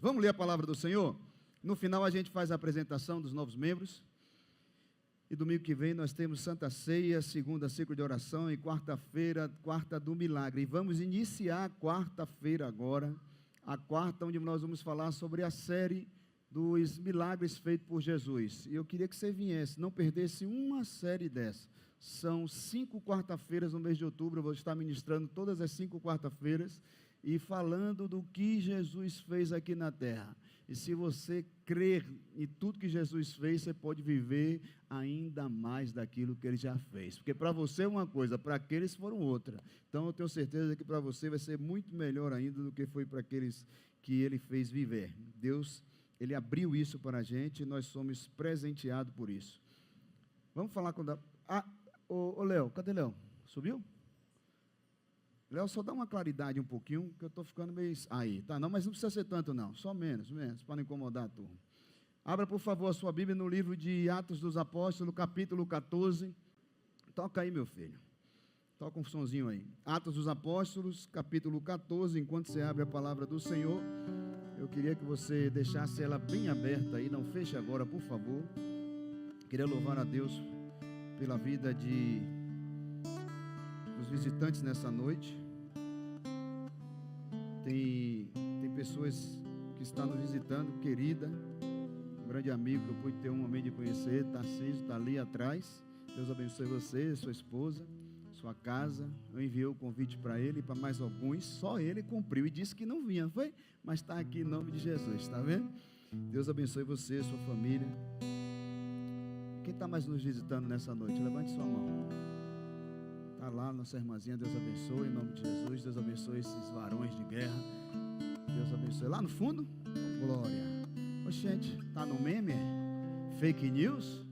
Vamos ler a palavra do Senhor? No final a gente faz a apresentação dos novos membros. E domingo que vem nós temos Santa Ceia, segunda ciclo de oração e quarta-feira, quarta do milagre. E vamos iniciar a quarta-feira agora, a quarta onde nós vamos falar sobre a série dos milagres feitos por Jesus. E eu queria que você viesse, não perdesse uma série dessa. São 5 quarta-feiras no mês de outubro, eu vou estar ministrando todas as 5 quarta-feiras e falando do que Jesus fez aqui na terra. E se você crer em tudo que Jesus fez, você pode viver ainda mais daquilo que Ele já fez. Porque para você é uma coisa, para aqueles foram outra. Então eu tenho certeza que para você vai ser muito melhor ainda do que foi para aqueles que Ele fez viver. Deus, Ele abriu isso para a gente e nós somos presenteados por isso. Vamos falar com... Ô Léo, cadê Léo? Subiu? Léo, só dá uma claridade um pouquinho, que eu estou ficando meio... Aí, tá, não, mas não precisa ser tanto não, só menos, para não incomodar a turma. Abra, por favor, a sua Bíblia no livro de Atos dos Apóstolos, capítulo 14. Toca aí, meu filho. Toca um sonzinho aí. Atos dos Apóstolos, capítulo 14, enquanto você abre a palavra do Senhor, eu queria que você deixasse ela bem aberta aí, não feche agora, por favor. Queria louvar a Deus pela vida dos visitantes nessa noite. Tem pessoas que estão nos visitando, querida, um grande amigo que eu pude ter um momento de conhecer, Tarcísio, está ali atrás. Deus abençoe você, sua esposa, sua casa. Eu enviei o convite para ele e para mais alguns, só ele cumpriu e disse que não vinha, não foi? Mas está aqui em nome de Jesus, está vendo? Deus abençoe você, sua família. Quem está mais nos visitando nessa noite? Levante sua mão. Está lá, nossa irmãzinha, Deus abençoe, em nome de Jesus. Deus abençoe esses varões de guerra. Deus abençoe. Lá no fundo, glória. Ô, gente, está no meme? Fake news?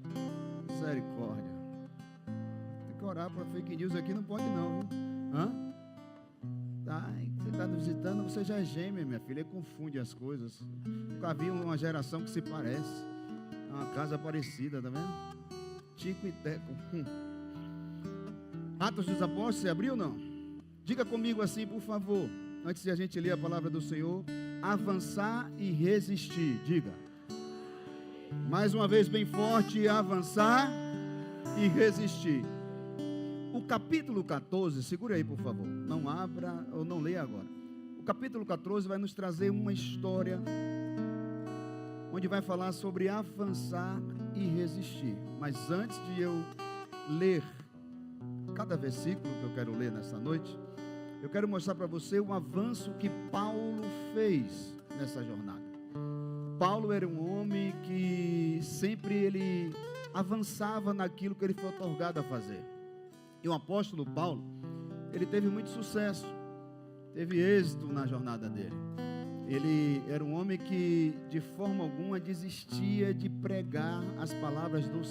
Misericórdia. Tem que orar para fake news aqui, não pode não, viu? Hã? Tá, você está nos visitando, você já é gêmea, minha filha, confunde as coisas. Nunca vi uma geração que se parece. É uma casa parecida, tá vendo? Tico e Teco. Atos dos Apóstolos, você abriu ou não? Diga comigo assim, por favor, antes de a gente ler a palavra do Senhor. Avançar e resistir. Diga. Mais uma vez bem forte. Avançar e resistir. O capítulo 14, segura aí por favor. Não abra ou não leia agora. O capítulo 14 vai nos trazer uma história onde vai falar sobre avançar e resistir. Mas antes de eu ler cada versículo que eu quero ler nessa noite, eu quero mostrar para você o avanço que Paulo fez nessa jornada. Paulo era um homem que sempre ele avançava naquilo que ele foi otorgado a fazer. E o apóstolo Paulo, ele teve muito sucesso, teve êxito na jornada dele. Ele era um homem que de forma alguma desistia de pregar as palavras do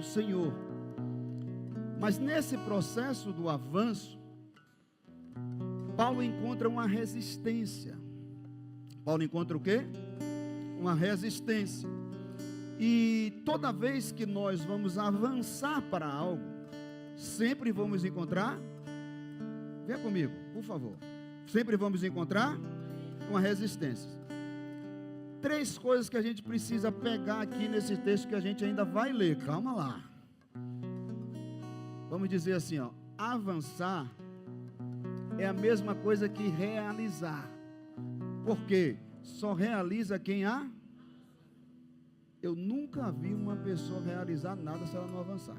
Senhor. Mas nesse processo do avanço, Paulo encontra uma resistência. Paulo encontra o quê? Uma resistência. E toda vez que nós vamos avançar para algo, sempre vamos encontrar, venha comigo, por favor, sempre vamos encontrar uma resistência. 3 coisas que a gente precisa pegar aqui nesse texto que a gente ainda vai ler. Calma lá. Vamos dizer assim, ó, avançar é a mesma coisa que realizar. Por quê? Só realiza quem há. Eu nunca vi uma pessoa realizar nada se ela não avançar.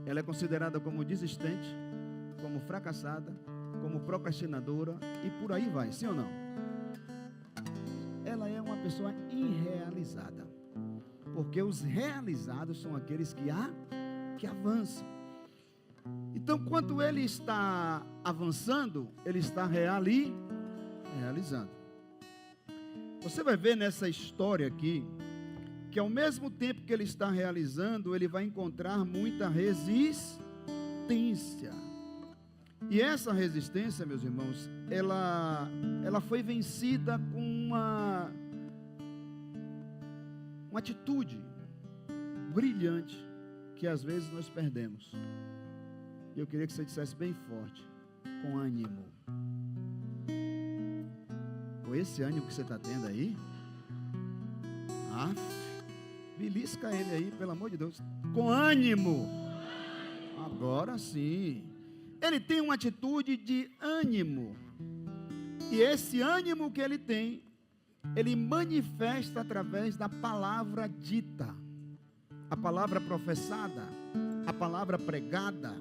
Ela é considerada como desistente, como fracassada, como procrastinadora e por aí vai, sim ou não? Ela é uma pessoa irrealizada, porque os realizados são aqueles que avançam. Então, quando ele está avançando, ele está realizando. Você vai ver nessa história aqui, que ao mesmo tempo que ele está realizando, ele vai encontrar muita resistência. E essa resistência, meus irmãos, ela foi vencida com uma atitude brilhante que às vezes nós perdemos. E eu queria que você dissesse bem forte, com ânimo. com esse ânimo que você está tendo aí, belisca ele aí, pelo amor de Deus, com ânimo. Agora sim, ele tem uma atitude de ânimo, e esse ânimo que ele tem, ele manifesta através da palavra dita, a palavra professada, a palavra pregada,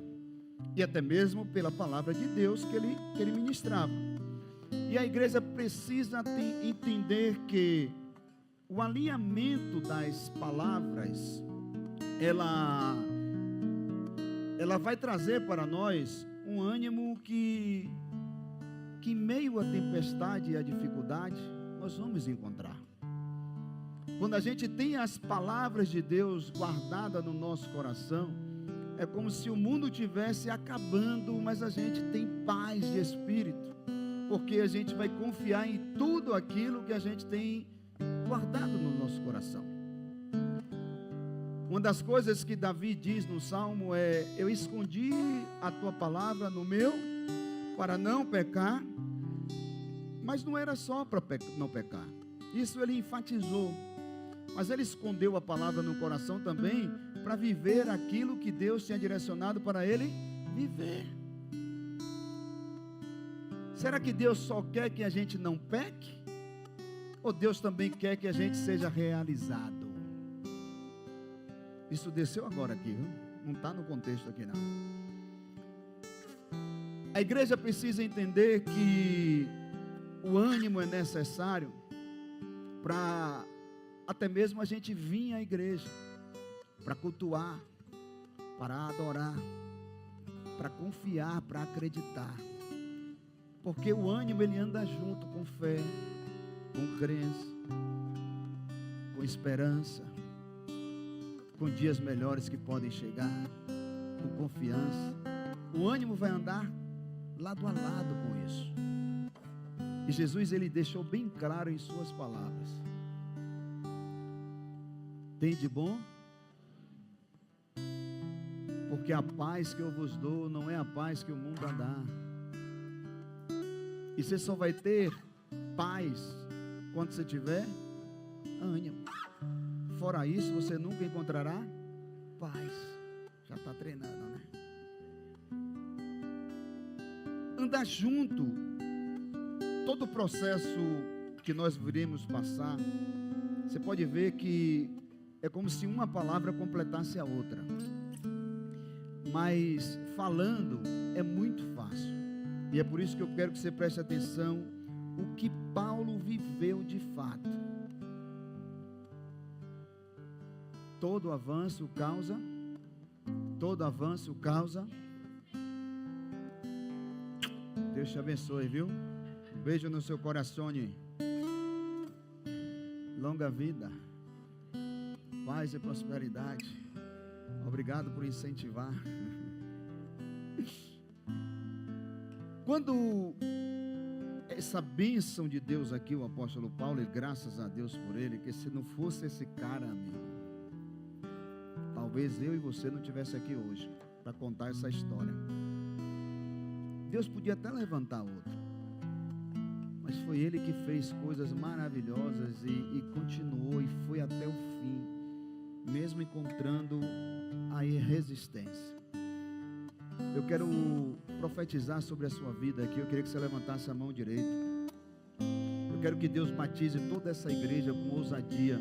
e até mesmo pela palavra de Deus que ele ministrava. E a igreja precisa entender que o alinhamento das palavras, ela vai trazer para nós um ânimo que em meio à tempestade e à dificuldade, nós vamos encontrar. Quando a gente tem as palavras de Deus guardadas no nosso coração, é como se o mundo tivesse acabando, mas a gente tem paz de espírito, porque a gente vai confiar em tudo aquilo que a gente tem guardado no nosso coração. Uma das coisas que Davi diz no Salmo é: eu escondi a tua palavra no meu, para não pecar. Mas não era só para não pecar, isso ele enfatizou, mas ele escondeu a palavra no coração também, para viver aquilo que Deus tinha direcionado para ele viver. Será que Deus só quer que a gente não peque? Ou Deus também quer que a gente seja realizado? Isso desceu agora aqui, viu? Não está no contexto aqui não. A igreja precisa entender que o ânimo é necessário para até mesmo a gente vir à igreja, para cultuar, para adorar, para confiar, para acreditar. Porque o ânimo ele anda junto com fé, com crença, com esperança, com dias melhores que podem chegar, com confiança. O ânimo vai andar lado a lado com isso. E Jesus ele deixou bem claro em suas palavras: tem de bom, porque a paz que eu vos dou não é a paz que o mundo dá. E você só vai ter paz quando você tiver ânimo. Fora isso, você nunca encontrará paz. Já está treinando, né? Andar junto, todo o processo que nós viremos passar, você pode ver que é como se uma palavra completasse a outra. Mas falando é muito fácil. E é por isso que eu quero que você preste atenção o que Paulo viveu de fato. Todo avanço causa. Deus te abençoe, viu? Um beijo no seu coração. Longa vida, paz e prosperidade. Obrigado por incentivar. Quando essa bênção de Deus aqui, o apóstolo Paulo, e graças a Deus por ele, que se não fosse esse cara, amigo, talvez eu e você não estivesse aqui hoje para contar essa história. Deus podia até levantar outro, mas foi ele que fez coisas maravilhosas e continuou e foi até o fim, mesmo encontrando a resistência. Eu quero profetizar sobre a sua vida aqui. Eu queria que você levantasse a mão direita. Eu quero que Deus batize toda essa igreja com ousadia,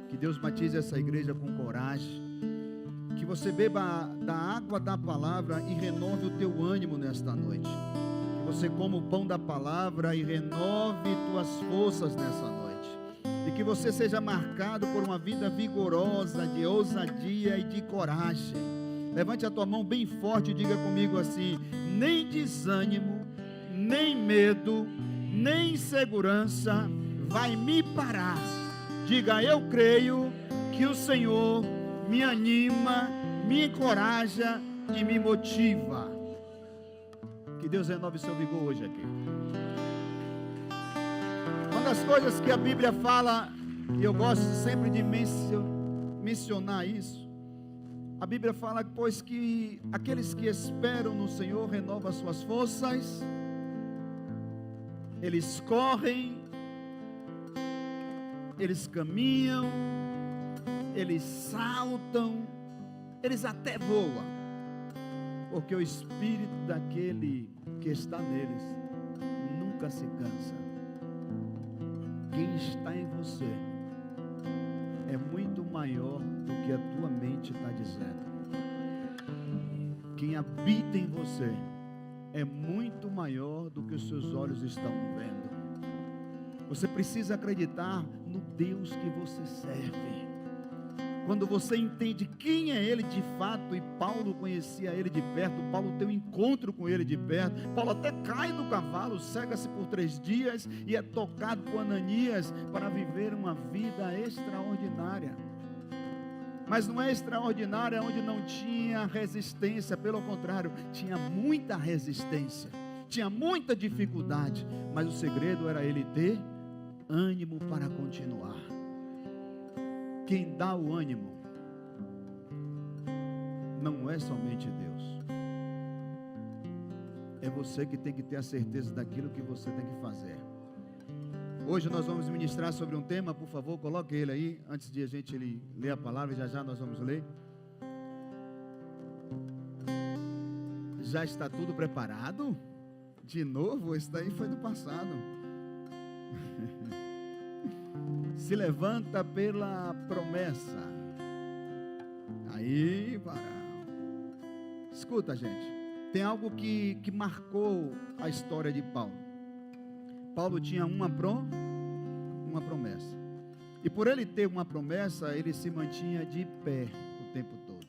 que Deus batize essa igreja com coragem, que você beba da água da palavra e renove o teu ânimo nesta noite, que você coma o pão da palavra e renove tuas forças nessa noite, e que você seja marcado por uma vida vigorosa, de ousadia e de coragem. Levante a tua mão bem forte e diga comigo assim: nem desânimo, nem medo, nem insegurança vai me parar. Diga: eu creio que o Senhor me anima, me encoraja e me motiva. Que Deus renove seu vigor hoje aqui. Uma das coisas que a Bíblia fala, e eu gosto sempre de mencionar isso, a Bíblia fala, pois que aqueles que esperam no Senhor renovam as suas forças, eles correm eles caminham, eles saltam, eles até voam, porque o espírito daquele que está neles nunca se cansa. Quem está em você é muito maior do que a tua mente está dizendo. Quem habita em você é muito maior do que os seus olhos estão vendo. Você precisa acreditar no Deus que você serve. Quando você entende quem é Ele de fato, e Paulo conhecia Ele de perto, Paulo tem um encontro com Ele de perto, Paulo até cai do cavalo, cega-se por 3 dias e é tocado por Ananias para viver uma vida extraordinária. Mas não é extraordinária onde não tinha resistência, pelo contrário, tinha muita resistência, tinha muita dificuldade, mas o segredo era ele ter ânimo para continuar. Quem dá o ânimo não é somente Deus, é você que tem que ter a certeza daquilo que você tem que fazer. Hoje nós vamos ministrar sobre um tema, por favor, coloque ele aí, antes de a gente ler a palavra, já nós vamos ler. Já está tudo preparado? De novo? Esse daí foi do passado. Se levanta pela promessa. Aí, varão. Escuta, gente. Tem algo que marcou a história de Paulo. Paulo tinha uma promessa. E por ele ter uma promessa, ele se mantinha de pé o tempo todo.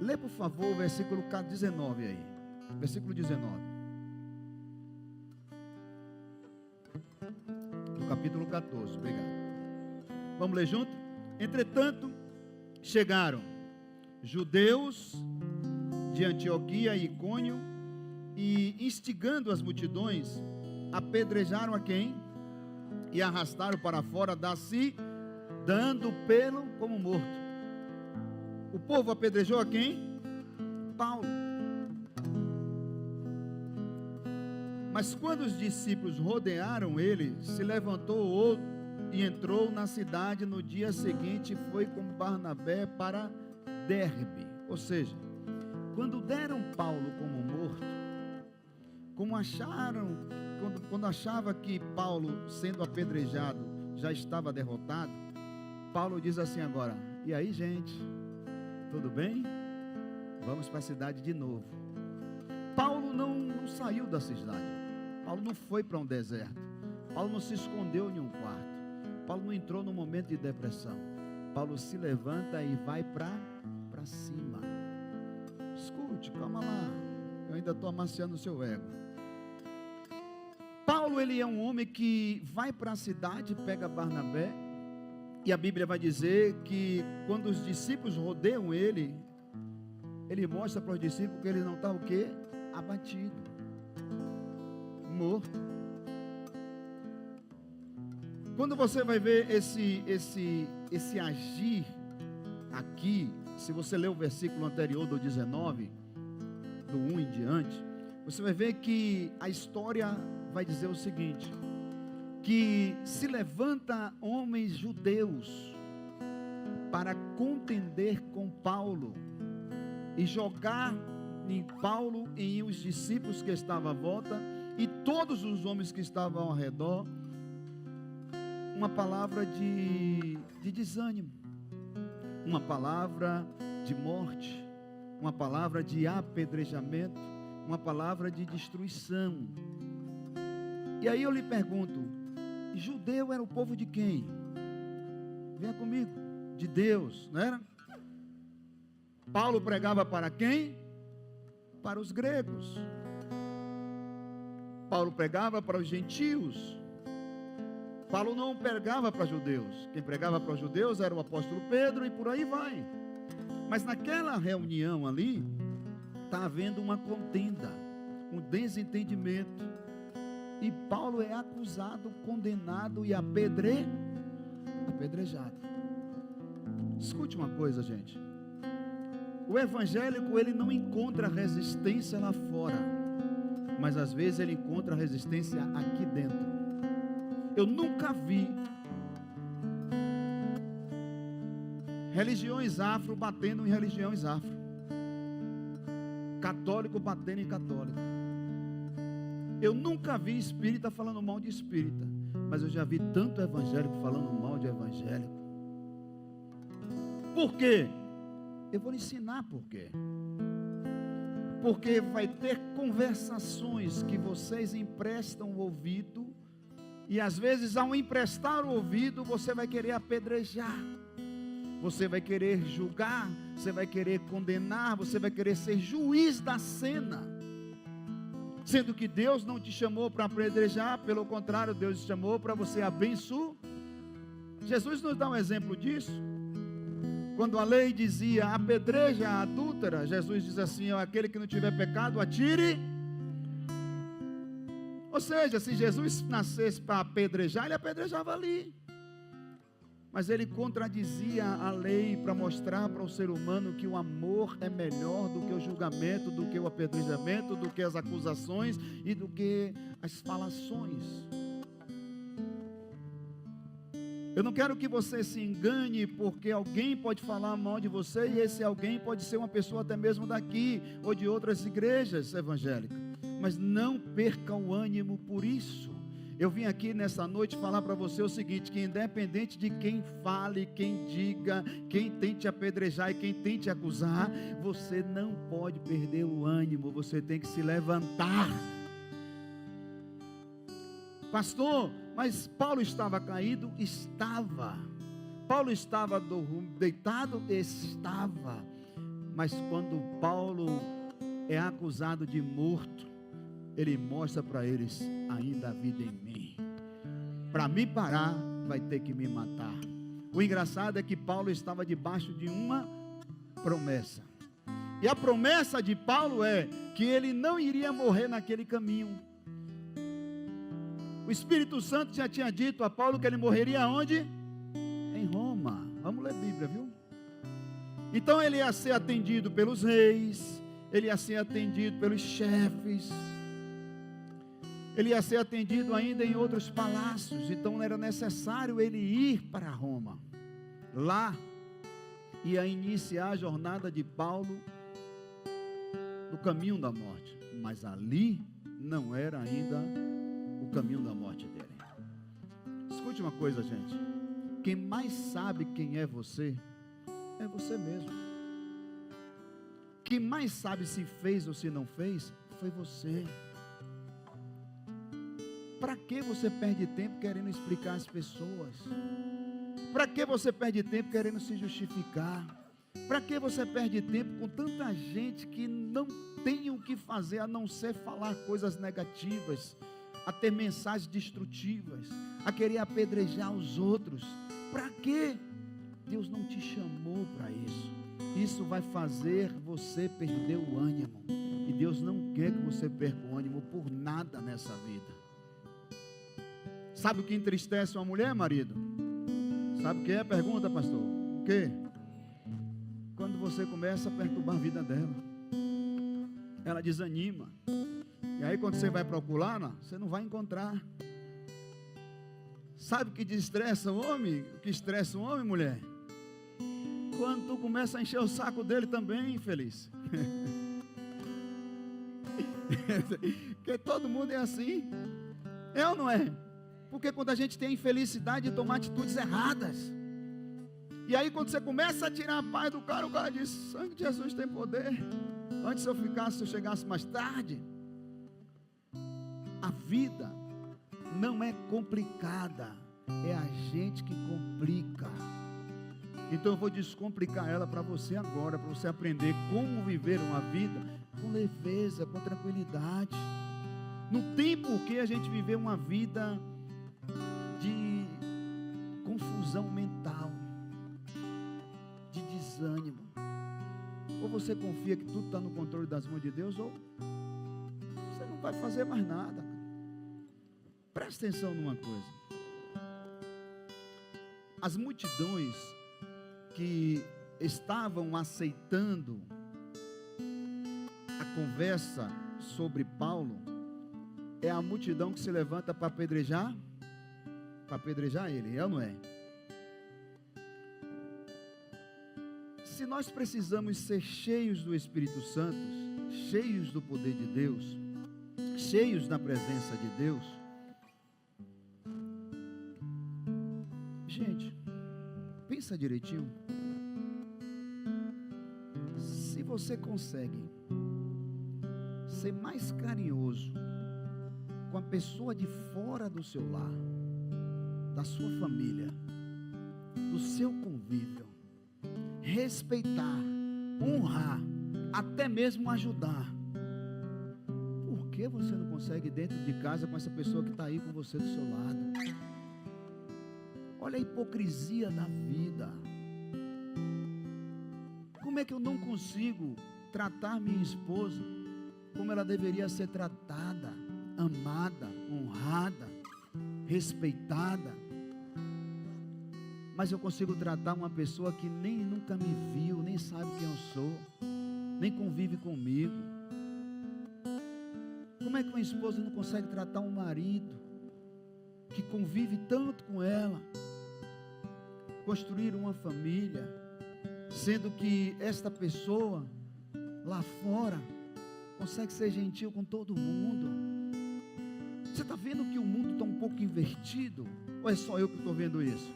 Lê, por favor, o versículo 19 aí. Versículo 19. Do capítulo 14, obrigado. Vamos ler junto? Entretanto, chegaram judeus de Antioquia e Icônio, e instigando as multidões, apedrejaram a quem? E arrastaram para fora da cidade, dando pelo como morto. O povo apedrejou a quem? Paulo. Mas quando os discípulos rodearam ele, se levantou outro e entrou na cidade. No dia seguinte foi com Barnabé para Derbe. Ou seja, quando deram Paulo como morto, quando achava que Paulo, sendo apedrejado, já estava derrotado, Paulo diz assim agora: e aí, gente, tudo bem? Vamos para a cidade de novo. Paulo não saiu da cidade. Paulo não foi para um deserto. Paulo não se escondeu em um quarto. Paulo não entrou num momento de depressão. Paulo se levanta e vai para cima. Escute, calma lá, eu ainda estou amaciando o seu ego. Paulo, ele é um homem que vai para a cidade, pega Barnabé, e a Bíblia vai dizer que quando os discípulos rodeiam ele, ele mostra para os discípulos que ele não está o quê? Abatido, morto. Quando você vai ver esse agir aqui, se você ler o versículo anterior do 19, do 1 em diante, você vai ver que a história vai dizer o seguinte: que se levanta homens judeus para contender com Paulo e jogar em Paulo e os discípulos que estavam à volta e todos os homens que estavam ao redor uma palavra de desânimo, uma palavra de morte, uma palavra de apedrejamento, uma palavra de destruição. E aí eu lhe pergunto: judeu era o povo de quem? Venha comigo, de Deus, não era? Paulo pregava para quem? Para os gregos. Paulo pregava para os gentios. Paulo não pregava para judeus. Quem pregava para os judeus era o apóstolo Pedro, e por aí vai. Mas naquela reunião ali, está havendo uma contenda, um desentendimento, e Paulo é acusado, condenado e apedrejado. Escute uma coisa, gente. O evangélico, ele não encontra resistência lá fora, mas às vezes ele encontra resistência aqui dentro. Eu Eu nunca vi religiões afro batendo em religiões afro, católico batendo em católico. Eu nunca vi espírita falando mal de espírita, mas eu já vi tanto evangélico falando mal de evangélico. Por quê? Eu vou lhe ensinar por quê. Porque vai ter conversações que vocês emprestam o ouvido, e às vezes ao emprestar o ouvido, você vai querer apedrejar, você vai querer julgar, você vai querer condenar, você vai querer ser juiz da cena, sendo que Deus não te chamou para apedrejar, pelo contrário, Deus te chamou para você abençoar. Jesus nos dá um exemplo disso. Quando a lei dizia apedreja a adúltera, Jesus diz assim: aquele que não tiver pecado, atire. Ou seja, se Jesus nascesse para apedrejar, ele apedrejava ali. Mas ele contradizia a lei para mostrar para o ser humano que o amor é melhor do que o julgamento, do que o apedrejamento, do que as acusações e do que as falações. Eu não quero que você se engane, porque alguém pode falar mal de você, e esse alguém pode ser uma pessoa até mesmo daqui, ou de outras igrejas evangélicas, mas não perca o ânimo por isso. Eu vim aqui nessa noite falar para você o seguinte, que independente de quem fale, quem diga, quem tente apedrejar e quem tente acusar, você não pode perder o ânimo, você tem que se levantar. Pastor, mas Paulo estava caído? Estava. Paulo estava deitado? Estava. Mas quando Paulo é acusado de morto, ele mostra para eles: ainda há vida em mim. Para me parar, vai ter que me matar. O engraçado é que Paulo estava debaixo de uma promessa. E a promessa de Paulo é que ele não iria morrer naquele caminho. O Espírito Santo já tinha dito a Paulo que ele morreria onde? Em Roma. Vamos ler a Bíblia, viu? Então ele ia ser atendido pelos reis, ele ia ser atendido pelos chefes, ele ia ser atendido ainda em outros palácios. Então era necessário ele ir para Roma. Lá ia iniciar a jornada de Paulo no caminho da morte, mas ali não era ainda o caminho da morte dele. Escute uma coisa, gente: quem mais sabe quem é você mesmo. Quem mais sabe se fez ou se não fez foi você. Para que você perde tempo querendo explicar às pessoas? Para que você perde tempo querendo se justificar? Para que você perde tempo com tanta gente que não tem o que fazer a não ser falar coisas negativas, a ter mensagens destrutivas, a querer apedrejar os outros? Para quê? Deus não te chamou para isso. Isso vai fazer você perder o ânimo, e Deus não quer que você perca o ânimo por nada nessa vida. Sabe o que entristece uma mulher, marido? Sabe o que é? Pergunta, pastor. O quê? Quando você começa a perturbar a vida dela, ela desanima. E aí quando você vai procurar, você não vai encontrar. Sabe o que estressa o homem? O que estressa o homem, mulher? Quando tu começa a encher o saco dele também, infeliz. Porque todo mundo é assim. É ou não é? Porque quando a gente tem a infelicidade de tomar atitudes erradas, e aí quando você começa a tirar a paz do cara, o cara diz: sangue de Jesus tem poder. Antes se eu chegasse mais tarde. A vida não é complicada, é a gente que complica. Então eu vou descomplicar ela para você agora, para você aprender como viver uma vida com leveza, com tranquilidade. Não tem por que a gente viver uma vida de confusão mental, de desânimo. Ou você confia que tudo está no controle das mãos de Deus, ou você não vai fazer mais nada. Presta atenção numa coisa: as multidões que estavam aceitando a conversa sobre Paulo é a multidão que se levanta para apedrejar para apedrejar ele, é ou não é? Se nós precisamos ser cheios do Espírito Santo, cheios do poder de Deus, cheios da presença de Deus, gente, pensa direitinho. Se você consegue ser mais carinhoso com a pessoa de fora do seu lar, da sua família, do seu convívio, respeitar, honrar, até mesmo ajudar, por que você não consegue dentro de casa com essa pessoa que está aí com você do seu lado? Olha a hipocrisia da vida. Como é que eu não consigo tratar minha esposa como ela deveria ser tratada, amada, honrada, respeitada? Mas eu consigo tratar uma pessoa que nem nunca me viu, nem sabe quem eu sou, nem convive comigo. Como é que uma esposa não consegue tratar um marido que convive tanto com ela, construir uma família, sendo que esta pessoa lá fora consegue ser gentil com todo mundo? Você está vendo que o mundo está um pouco invertido? Ou é só eu que estou vendo isso?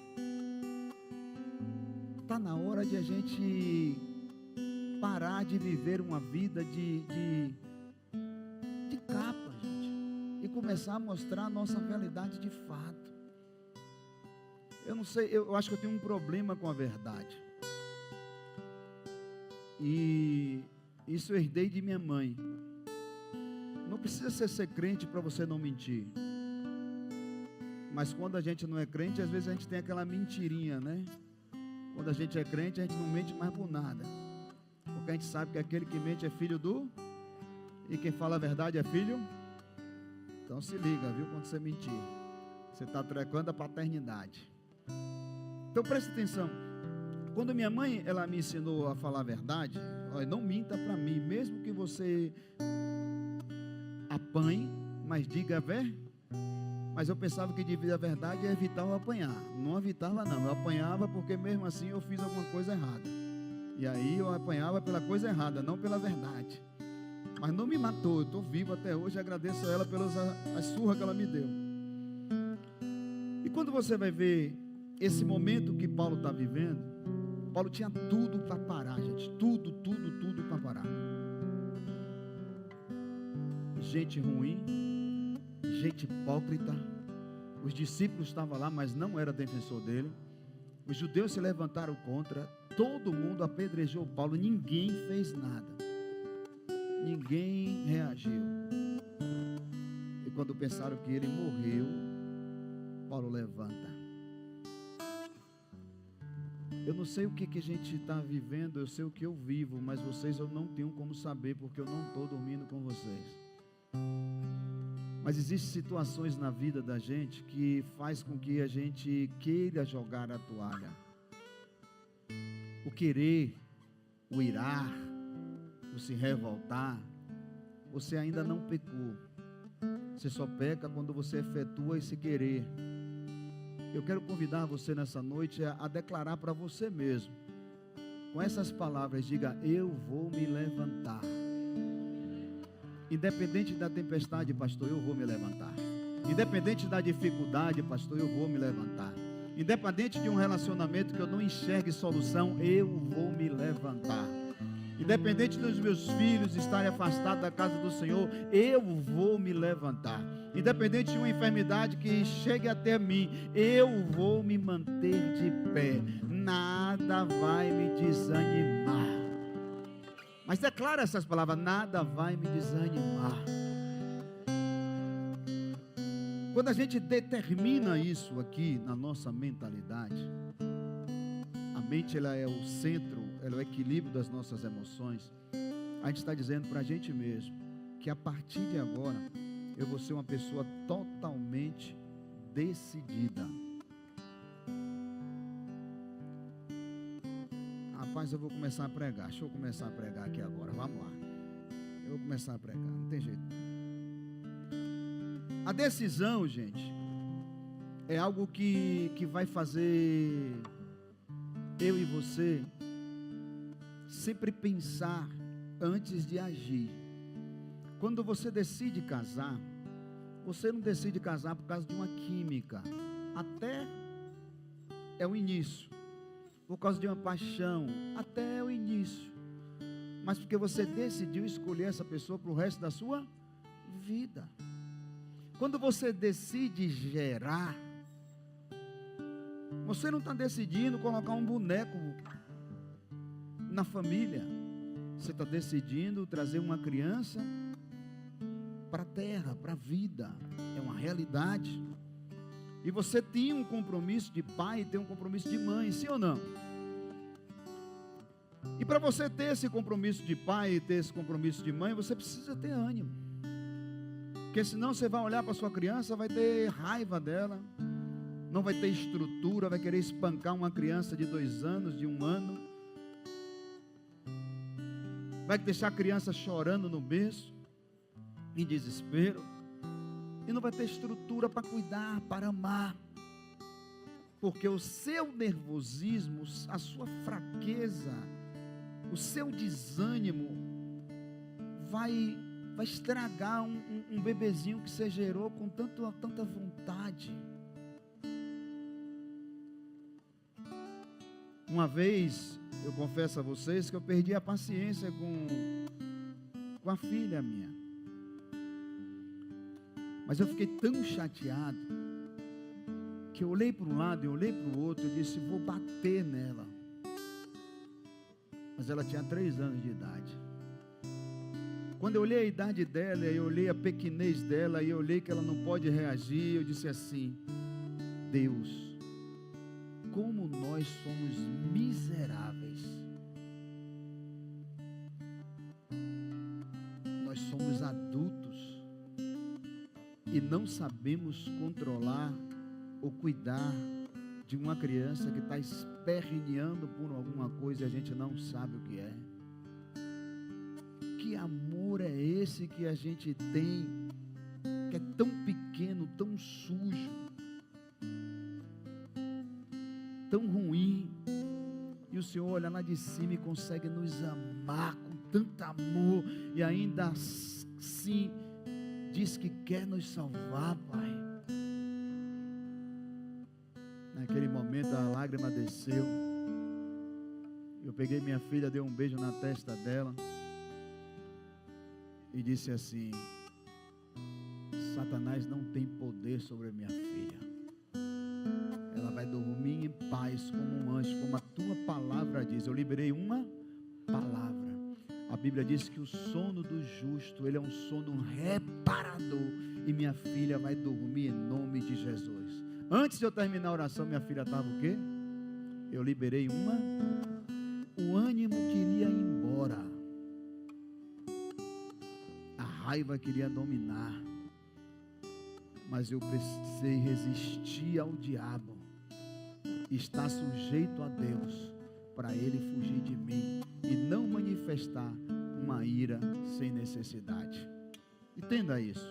Está na hora de a gente parar de viver uma vida de capa, gente, e começar a mostrar a nossa realidade de fato. Eu não sei, eu acho que eu tenho um problema com a verdade. E isso eu herdei de minha mãe. Não precisa ser crente para você não mentir. Mas quando a gente não é crente, às vezes a gente tem aquela mentirinha, né? Quando a gente é crente, a gente não mente mais por nada. Porque a gente sabe que aquele que mente é filho do... E quem fala a verdade é filho... Então se liga, viu? Quando você mentir, você está trecando a paternidade. Então preste atenção. Quando minha mãe, ela me ensinou a falar a verdade, olha, não minta para mim, mesmo que você apanhe, mas diga a verdade. Mas eu pensava que dizer a verdade é evitar o apanhar. Não evitava não, eu apanhava porque mesmo assim eu fiz alguma coisa errada. E aí eu apanhava pela coisa errada, não pela verdade. Mas não me matou, eu estou vivo até hoje, agradeço a ela pelas as surras que ela me deu. E quando você vai ver esse momento que Paulo está vivendo, Paulo tinha tudo para parar, gente, tudo para parar. Gente ruim, gente hipócrita. Os discípulos estavam lá, mas não era defensor dele. Os judeus se levantaram contra. Todo mundo apedrejou Paulo. Ninguém fez nada. Ninguém reagiu. E quando pensaram que ele morreu, Paulo levanta. Eu não sei o que a gente está vivendo, eu sei o que eu vivo, mas vocês eu não tenho como saber, porque eu não estou dormindo com vocês. Mas existem situações na vida da gente que faz com que a gente queira jogar a toalha. O querer, o irar, o se revoltar, você ainda não pecou. Você só peca quando você efetua esse querer. Eu quero convidar você nessa noite a declarar para você mesmo, com essas palavras, diga: eu vou me levantar. Independente da tempestade, pastor, eu vou me levantar. Independente da dificuldade, pastor, eu vou me levantar. Independente de um relacionamento que eu não enxergue solução, eu vou me levantar. Independente dos meus filhos estarem afastados da casa do Senhor, eu vou me levantar. Independente de uma enfermidade que chegue até mim, eu vou me manter de pé. Nada vai me desanimar. Mas declara essas palavras: nada vai me desanimar. Quando a gente determina isso aqui na nossa mentalidade, a mente ela é o centro, ela é o equilíbrio das nossas emoções. A gente está dizendo para a gente mesmo que a partir de agora eu vou ser uma pessoa totalmente decidida. Rapaz, eu vou começar a pregar. Deixa eu começar a pregar aqui agora. Vamos lá. Eu vou começar a pregar. Não tem jeito. A decisão, gente, é algo que vai fazer eu e você sempre pensar antes de agir. Quando você decide casar, você não decide casar por causa de uma química, até é o início, por causa de uma paixão, até é o início, mas porque você decidiu escolher essa pessoa para o resto da sua vida. Quando você decide gerar, você não está decidindo colocar um boneco na família, você está decidindo trazer uma criança para a terra, para a vida, é uma realidade. E você tinha um compromisso de pai e tem um compromisso de mãe, sim ou não? E para você ter esse compromisso de pai e ter esse compromisso de mãe, você precisa ter ânimo, porque senão você vai olhar para sua criança, vai ter raiva dela, não vai ter estrutura, vai querer espancar uma criança de 2 anos, de 1 ano, vai deixar a criança chorando no berço, em desespero, e não vai ter estrutura para cuidar, para amar, porque o seu nervosismo, a sua fraqueza, o seu desânimo vai estragar um bebezinho que você gerou com tanta vontade. Uma vez, eu confesso a vocês que eu perdi a paciência com a filha minha, mas eu fiquei tão chateado, que eu olhei para um lado e olhei para o outro, eu disse, vou bater nela. Mas ela tinha 3 anos de idade. Quando eu olhei a idade dela, eu olhei a pequenez dela, e eu olhei que ela não pode reagir, eu disse assim, Deus, como nós somos miseráveis, nós somos adultos, e não sabemos controlar ou cuidar de uma criança que está esperneando por alguma coisa e a gente não sabe o que é. Que amor é esse que a gente tem, que é tão pequeno, tão sujo, tão ruim, e o Senhor olha lá de cima e consegue nos amar com tanto amor, e ainda assim diz que quer nos salvar, Pai. Naquele momento a lágrima desceu, eu peguei minha filha, dei um beijo na testa dela e disse assim, Satanás não tem poder sobre a minha filha, ela vai dormir em paz como um anjo, como a tua palavra diz. Eu liberei uma palavra, a Bíblia diz que o sono do justo, ele é um sono reparador, e minha filha vai dormir em nome de Jesus. Antes de eu terminar a oração, minha filha estava o quê? Eu liberei o ânimo queria ir embora, a raiva queria dominar, mas eu precisei resistir ao diabo, estar sujeito a Deus, para ele fugir de mim, e não manifestar uma ira sem necessidade. Entenda isso,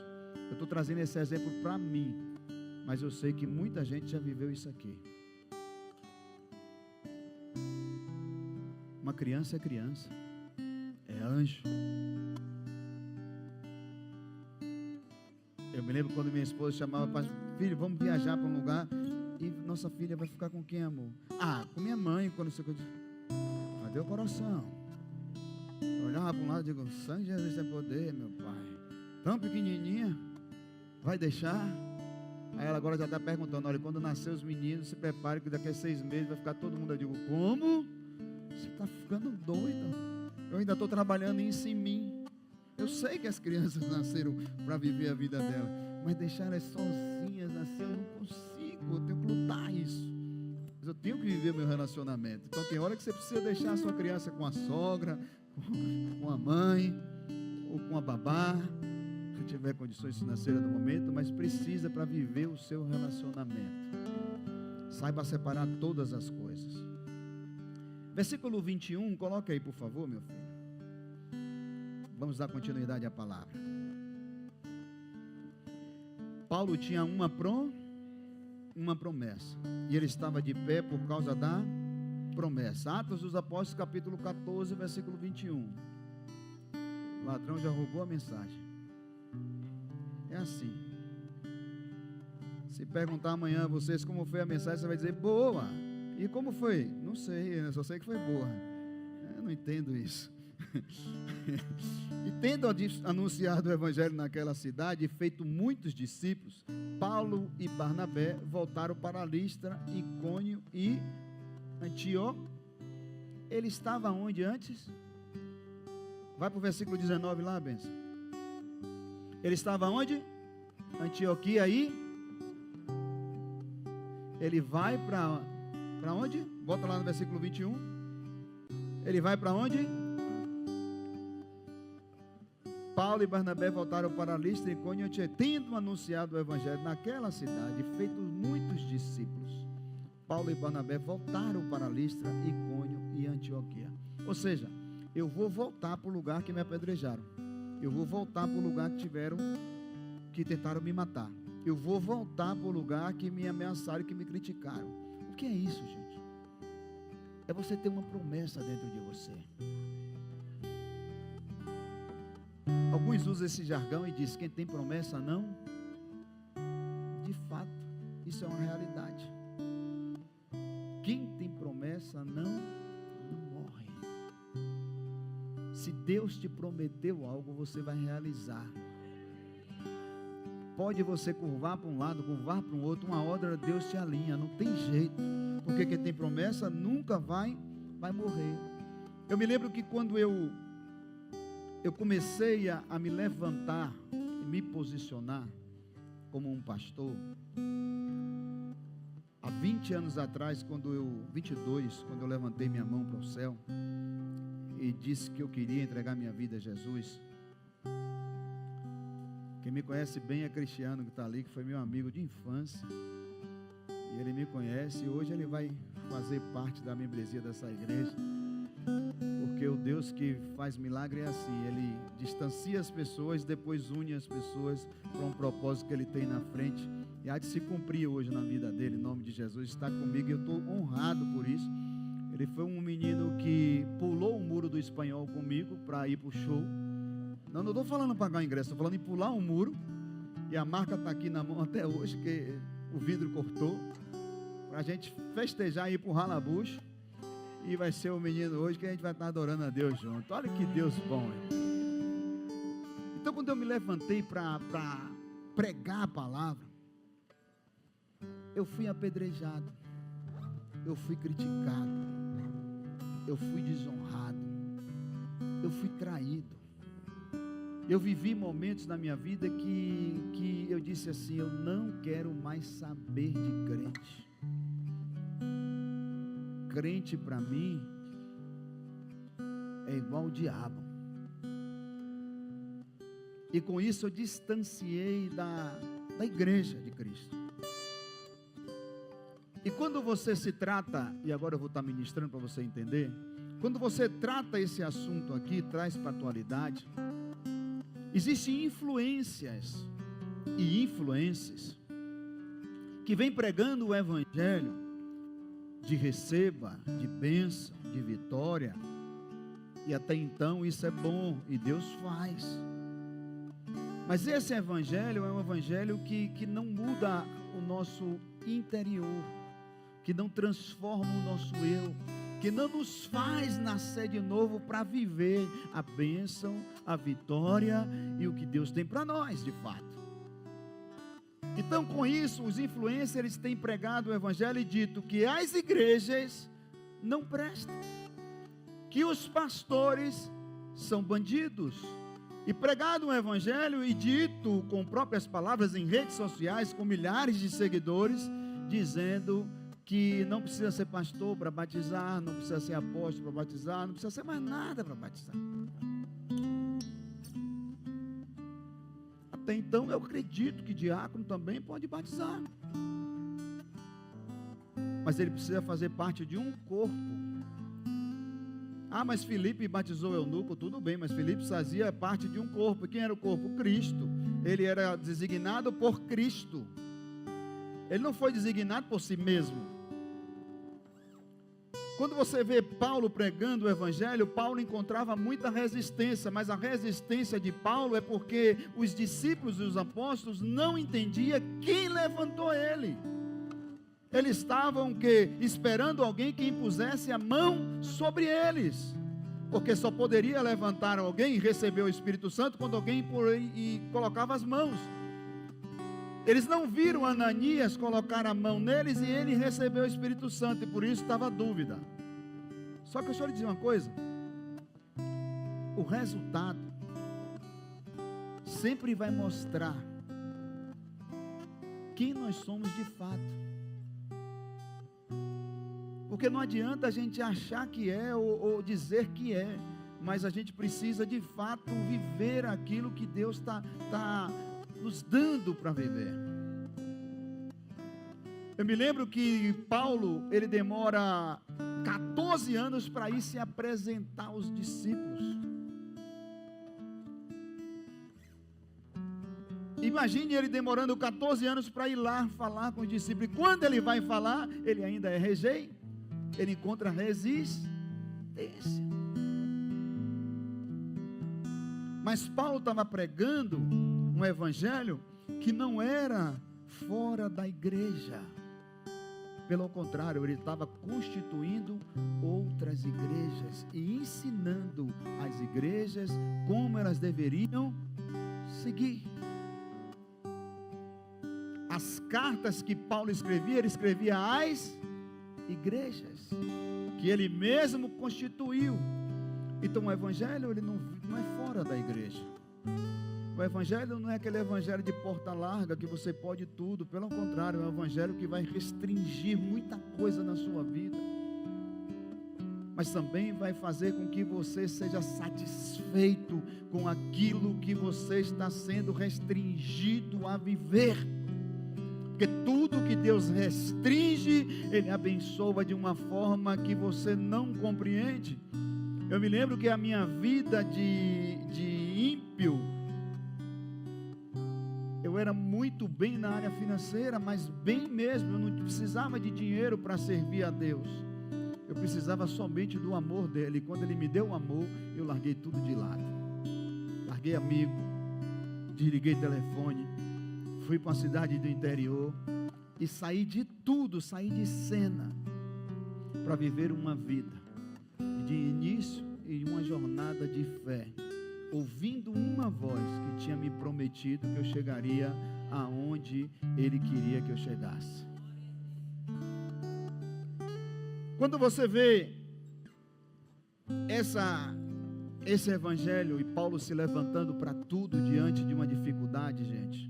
eu estou trazendo esse exemplo para mim, mas eu sei que muita gente já viveu isso aqui. Uma criança é criança, é anjo. Eu me lembro quando minha esposa chamava para filho, vamos viajar para um lugar, e nossa filha vai ficar com quem, amor? Com minha mãe, quando você... Cadê o coração? Eu olhava para um lado e digo, sangue de Jesus tem poder, meu pai, tão pequenininha, vai deixar? Aí ela agora já está perguntando, olha, quando nascer os meninos, se prepare que daqui a 6 meses vai ficar todo mundo. Eu digo, como? Você está ficando doido? Eu ainda estou trabalhando isso em mim. Eu sei que as crianças nasceram para viver a vida dela, mas deixar elas sozinhas assim, eu não consigo, eu tenho que lutar isso. Mas eu tenho que viver meu relacionamento. Então tem hora que você precisa deixar a sua criança com a sogra, com a mãe, ou com a babá, se tiver condições financeiras no momento, mas precisa para viver o seu relacionamento. Saiba separar todas as coisas. Versículo 21, coloca aí por favor, meu filho. Vamos dar continuidade à palavra. Paulo tinha uma uma promessa. E ele estava de pé por causa da promessa. Atos dos Apóstolos, capítulo 14, versículo 21. O ladrão já roubou a mensagem. É assim. Se perguntar amanhã a vocês como foi a mensagem, você vai dizer, boa. E como foi? Não sei, eu só sei que foi boa. Eu não entendo isso. E tendo anunciado o evangelho naquela cidade e feito muitos discípulos, Paulo e Barnabé voltaram para Listra, Icônio e Antioquia. Ele estava onde antes? Vai para o versículo 19 lá, benção. Ele estava onde? Antioquia e ele vai para onde? Volta lá no versículo 21. Ele vai para onde? Paulo e Barnabé voltaram para Listra, Icônio e Antioquia, tendo anunciado o evangelho naquela cidade, feito muitos discípulos. Paulo e Barnabé voltaram para Listra, Icônio e Antioquia. Ou seja, eu vou voltar para o lugar que me apedrejaram. Eu vou voltar para o lugar que tentaram me matar. Eu vou voltar para o lugar que me ameaçaram e que me criticaram. O que é isso, gente? É você ter uma promessa dentro de você. Alguns usam esse jargão e dizem, quem tem promessa não. De fato, isso é uma realidade. Quem tem promessa não morre. Se Deus te prometeu algo, você vai realizar. Pode você curvar para um lado, curvar para o outro, uma hora Deus te alinha, não tem jeito. Porque quem tem promessa nunca vai morrer. Eu me lembro que quando eu comecei a me levantar e me posicionar como um pastor, há 20 anos atrás, 22, quando eu levantei minha mão para o céu e disse que eu queria entregar minha vida a Jesus. Quem me conhece bem é Cristiano, que está ali, que foi meu amigo de infância, e ele me conhece, e hoje ele vai fazer parte da membresia dessa igreja. Porque o Deus que faz milagre é assim, Ele distancia as pessoas, depois une as pessoas para um propósito que Ele tem na frente, e há de se cumprir hoje na vida dele, em nome de Jesus. Está comigo e eu estou honrado por isso. Ele foi um menino que pulou o muro do Espanhol comigo para ir para o show. Não estou falando pagar o ingresso, estou falando em pular um muro, e a marca está aqui na mão até hoje, que o vidro cortou, para a gente festejar e ir para o Ralabucho. E vai ser o menino hoje que a gente vai estar adorando a Deus junto. Olha que Deus bom, hein? Então, quando eu me levantei para pregar a palavra, eu fui apedrejado, eu fui criticado, eu fui desonrado, eu fui traído. Eu vivi momentos na minha vida que eu disse assim, eu não quero mais saber de crente. Crente para mim é igual o diabo. E com isso eu distanciei da igreja de Cristo. E quando você se trata, e agora eu vou estar ministrando para você entender, quando você trata esse assunto aqui, traz para a atualidade, existem influências e influências que vêm pregando o evangelho de receba, de bênção, de vitória, e até então isso é bom, e Deus faz. Mas esse evangelho é um evangelho que não muda o nosso interior, que não transforma o nosso eu, que não nos faz nascer de novo para viver a bênção, a vitória e o que Deus tem para nós de fato. Então, com isso, os influencers têm pregado o evangelho e dito que as igrejas não prestam, que os pastores são bandidos, e pregado o evangelho e dito com próprias palavras em redes sociais, com milhares de seguidores, dizendo que não precisa ser pastor para batizar, não precisa ser apóstolo para batizar, não precisa ser mais nada para batizar. Até então eu acredito que diácono também pode batizar, mas ele precisa fazer parte de um corpo. Ah, mas Filipe batizou eunuco, tudo bem, mas Filipe fazia parte de um corpo. Quem era o corpo? Cristo. Ele era designado por Cristo. Ele não foi designado por si mesmo. Quando você vê Paulo pregando o evangelho, Paulo encontrava muita resistência, mas a resistência de Paulo é porque os discípulos e os apóstolos não entendiam quem levantou ele. Eles estavam esperando alguém que impusesse a mão sobre eles, porque só poderia levantar alguém e receber o Espírito Santo quando alguém colocava as mãos. Eles não viram Ananias colocar a mão neles e ele recebeu o Espírito Santo, e por isso estava a dúvida. Só que deixa eu lhe dizer uma coisa: o resultado sempre vai mostrar quem nós somos de fato. Porque não adianta a gente achar que é ou dizer que é, mas a gente precisa de fato viver aquilo que Deus está nos dando para viver. Eu me lembro que Paulo, ele demora 14 anos para ir se apresentar aos discípulos. Imagine ele demorando 14 anos para ir lá falar com os discípulos. E quando ele vai falar, ele ainda é rejei, ele encontra resistência. Mas Paulo estava pregando um evangelho que não era fora da igreja. Pelo contrário, ele estava constituindo outras igrejas e ensinando as igrejas como elas deveriam seguir. As cartas que Paulo escrevia, ele escrevia às igrejas que ele mesmo constituiu. Então o evangelho, ele não é fora da igreja. O evangelho não é aquele evangelho de porta larga que você pode tudo. Pelo contrário, é um evangelho que vai restringir muita coisa na sua vida, mas também vai fazer com que você seja satisfeito com aquilo que você está sendo restringido a viver. Porque tudo que Deus restringe, Ele abençoa de uma forma que você não compreende. Eu me lembro que a minha vida de ímpio, eu era muito bem na área financeira, mas bem mesmo. Eu não precisava de dinheiro para servir a Deus. Eu precisava somente do amor dEle. E quando Ele me deu o amor, eu larguei tudo de lado. Larguei amigo, desliguei telefone, fui para uma cidade do interior e saí de tudo, saí de cena para viver uma vida de início e uma jornada de fé, ouvindo uma voz que tinha me prometido que eu chegaria aonde Ele queria que eu chegasse. Quando você vê esse evangelho e Paulo se levantando para tudo diante de uma dificuldade, gente,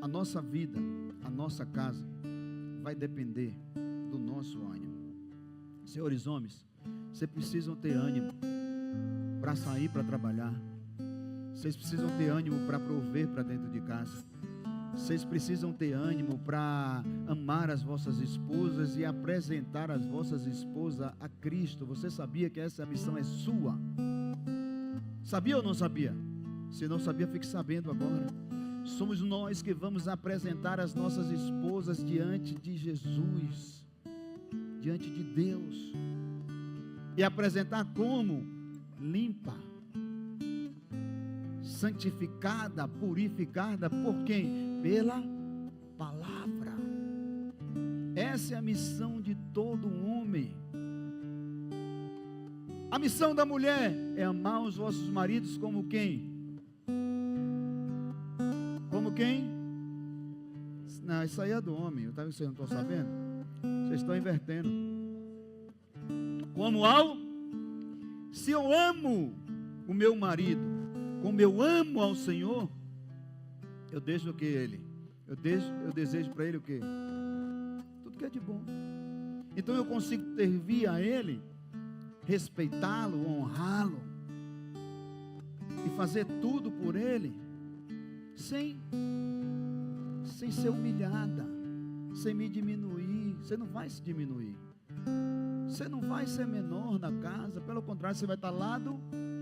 a nossa vida, a nossa casa vai depender do nosso ânimo. Senhores homens, vocês precisam ter ânimo para sair para trabalhar. Vocês precisam ter ânimo para prover para dentro de casa. Vocês precisam ter ânimo para amar as vossas esposas e apresentar as vossas esposas a Cristo. Você sabia que essa missão é sua? Sabia ou não sabia? Se não sabia, fique sabendo agora. Somos nós que vamos apresentar as nossas esposas diante de Jesus, diante de Deus. E apresentar como? Limpa, santificada, purificada. Por quem? Pela palavra. Essa é a missão de todo homem. A missão da mulher é amar os vossos maridos como quem? Como quem? Não, isso aí é do homem. Vocês não estão sabendo? Vocês estão invertendo. Como ao? Se eu amo o meu marido, como eu amo ao Senhor, eu deixo o que ele? Eu desejo para ele o que? Tudo que é de bom. Então eu consigo servir a ele, respeitá-lo, honrá-lo e fazer tudo por ele, sem ser humilhada, sem me diminuir. Você não vai se diminuir. Você não vai ser menor na casa, pelo contrário, você vai estar lado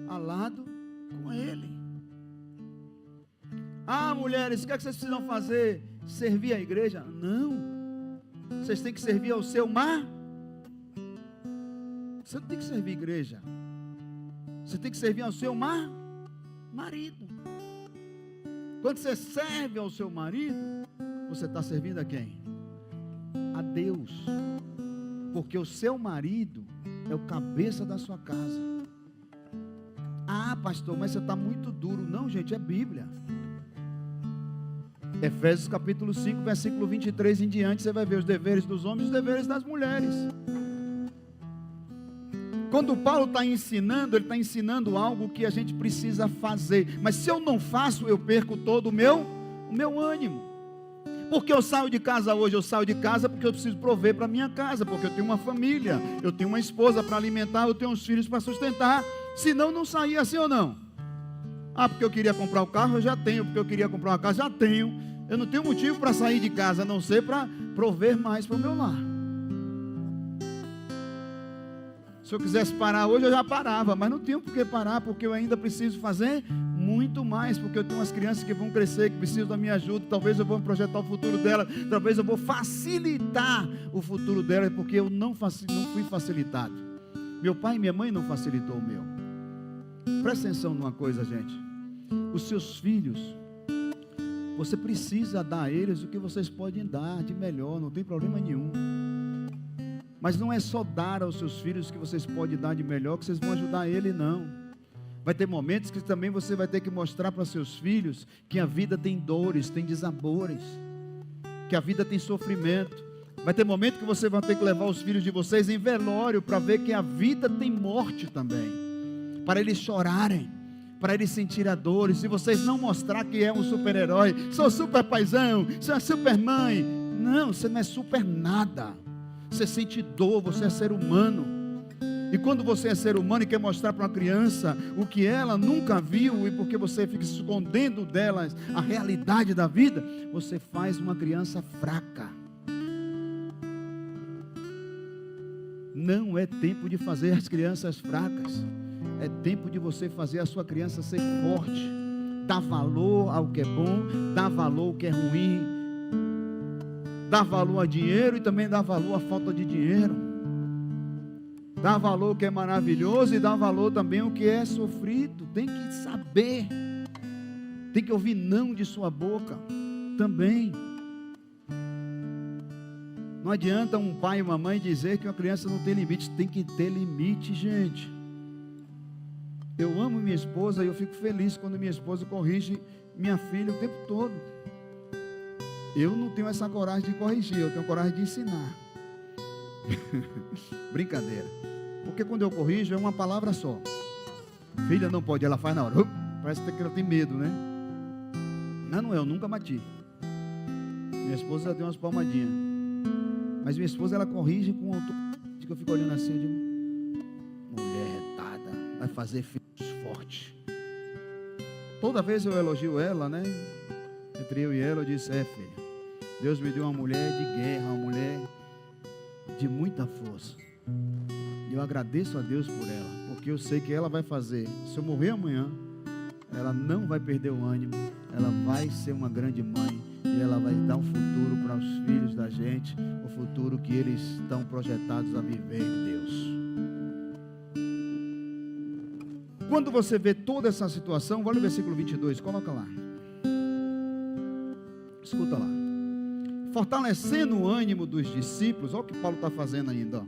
a lado com Ele. Ah, mulheres, o que é que vocês precisam fazer? servir a igreja? Não. Vocês têm que servir ao seu mar. Você não tem que servir a igreja. Você tem que servir ao seu marido. Quando você serve ao seu marido, você está servindo a quem? A Deus. Porque o seu marido é o cabeça da sua casa. Ah, pastor, mas você está muito duro. Não, gente, é Bíblia. Efésios capítulo 5, versículo 23 em diante, você vai ver os deveres dos homens e os deveres das mulheres. Quando Paulo está ensinando, ele está ensinando algo que a gente precisa fazer. Mas se eu não faço, eu perco todo o meu ânimo. Porque eu saio de casa hoje, eu saio de casa porque eu preciso prover para minha casa, porque eu tenho uma família, eu tenho uma esposa para alimentar, eu tenho uns filhos para sustentar. Senão não saía, assim ou não? Ah, porque eu queria comprar o carro, eu já tenho. Porque eu queria comprar uma casa, já tenho. Eu não tenho motivo para sair de casa, a não ser para prover mais para o meu lar. Se eu quisesse parar hoje, eu já parava, mas não tenho por que parar, porque eu ainda preciso fazer muito mais, porque eu tenho umas crianças que vão crescer, que precisam da minha ajuda. Talvez eu vou projetar o futuro dela, talvez eu vou facilitar o futuro dela, porque eu não fui facilitado. Meu pai e minha mãe não facilitou o meu. Presta atenção numa coisa, gente. Os seus filhos, você precisa dar a eles o que vocês podem dar de melhor, não tem problema nenhum. Mas não é só dar aos seus filhos o que vocês podem dar de melhor que vocês vão ajudar ele, não. Vai ter momentos que também você vai ter que mostrar para seus filhos que a vida tem dores, tem desabores, que a vida tem sofrimento. Vai ter momento que você vai ter que levar os filhos de vocês em velório para ver que a vida tem morte também, para eles chorarem, para eles sentirem a dor. E se vocês não mostrar que é um super-herói, sou super paizão, sou super mãe, não, você não é super nada. Você sente dor, você é ser humano. E quando você é ser humano e quer mostrar para uma criança o que ela nunca viu, e porque você fica escondendo delas a realidade da vida, você faz uma criança fraca. Não é tempo de fazer as crianças fracas. É tempo de você fazer a sua criança ser forte. Dar valor ao que é bom, dar valor ao que é ruim. Dar valor a dinheiro e também dar valor à falta de dinheiro. Dar valor ao que é maravilhoso e dar valor também ao que é sofrido. Tem que saber. Tem que ouvir não de sua boca também. Não adianta um pai e uma mãe dizer que uma criança não tem limite. Tem que ter limite, gente. Eu amo minha esposa e eu fico feliz quando minha esposa corrige minha filha o tempo todo. Eu não tenho essa coragem de corrigir, eu tenho coragem de ensinar. Brincadeira. Porque quando eu corrijo é uma palavra só. Filha não pode, ela faz na hora. Parece que ela tem medo, né? Não, eu nunca bati. Minha esposa deu umas palmadinhas. Mas minha esposa, ela corrige com autoridade, que eu fico olhando assim, eu digo, mulher retada, vai fazer filhos fortes. Toda vez eu elogio ela, né? Entre eu e ela, eu disse, filha, Deus me deu uma mulher de guerra, uma mulher de muita força. E eu agradeço a Deus por ela, porque eu sei que ela vai fazer, se eu morrer amanhã, ela não vai perder o ânimo, ela vai ser uma grande mãe, e ela vai dar um futuro para os filhos da gente, o futuro que eles estão projetados a viver em Deus. Quando você vê toda essa situação, olha o versículo 22, coloca lá. Escuta lá. Fortalecendo o ânimo dos discípulos, olha o que Paulo está fazendo ainda, ó.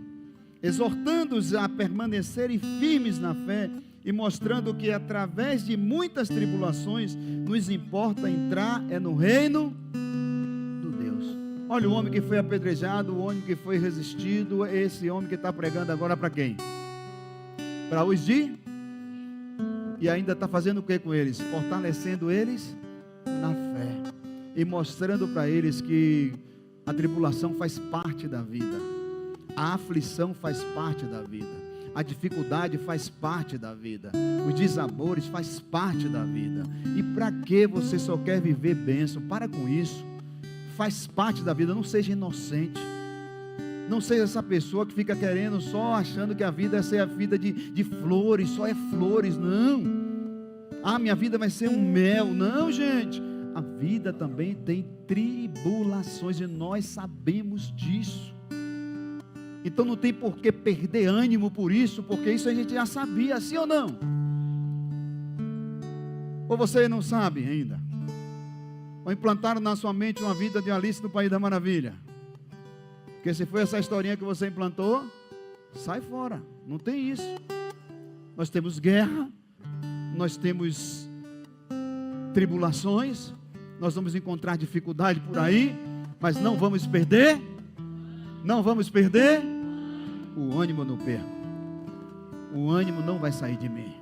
Exortando-os a permanecerem firmes na fé e mostrando que através de muitas tribulações nos importa entrar no reino do Deus. Olha o homem que foi apedrejado, o homem que foi resistido, esse homem que está pregando agora para quem? Para os de... E ainda está fazendo o que com eles? Fortalecendo eles na fé e mostrando para eles que a tribulação faz parte da vida, a aflição faz parte da vida, a dificuldade faz parte da vida, os desabores faz parte da vida. E para que você só quer viver bênção? Para com isso. Faz parte da vida. Não seja inocente, não seja essa pessoa que fica querendo, só achando que a vida é ser a vida de flores, só é flores. Não, minha vida vai ser um mel. Não, gente, A vida também tem tribulações e nós sabemos disso. Então não tem por que perder ânimo por isso, porque isso a gente já sabia, sim ou não? Ou você não sabe ainda? Ou implantaram na sua mente uma vida de Alice no País da Maravilha? Porque se foi essa historinha que você implantou, sai fora, não tem isso. Nós temos guerra, nós temos tribulações, nós vamos encontrar dificuldade por aí, mas não vamos perder o ânimo. No perco, o ânimo não vai sair de mim,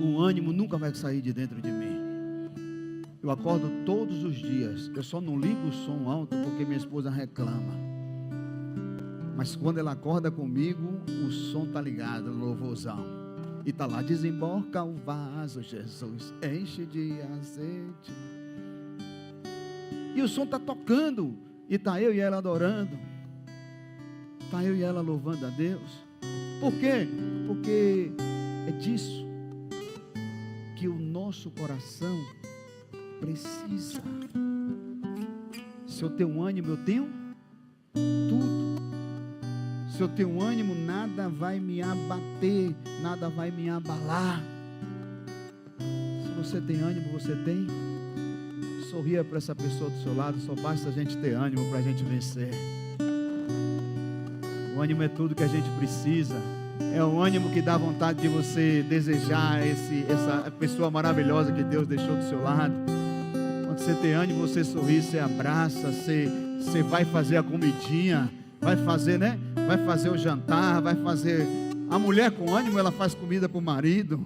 o ânimo nunca vai sair de dentro de mim. Eu acordo todos os dias, eu só não ligo o som alto porque minha esposa reclama, mas quando ela acorda comigo, o som está ligado, louvorzão, e está lá: desemboca o vaso, Jesus, enche de azeite. E o som está tocando, e está eu e ela adorando, está eu e ela louvando a Deus. Por quê? Porque é disso que o nosso coração precisa. Se eu tenho ânimo, eu tenho tudo. Se eu tenho ânimo, nada vai me abater, nada vai me abalar. Se você tem ânimo, você tem. Sorria para essa pessoa do seu lado. Só basta a gente ter ânimo para a gente vencer. O ânimo é tudo que a gente precisa. É o ânimo que dá vontade de você desejar essa pessoa maravilhosa que Deus deixou do seu lado. Quando você tem ânimo, você sorri, você abraça, você vai fazer a comidinha, vai fazer, né? Vai fazer o jantar, vai fazer. A mulher com ânimo, ela faz comida para o marido.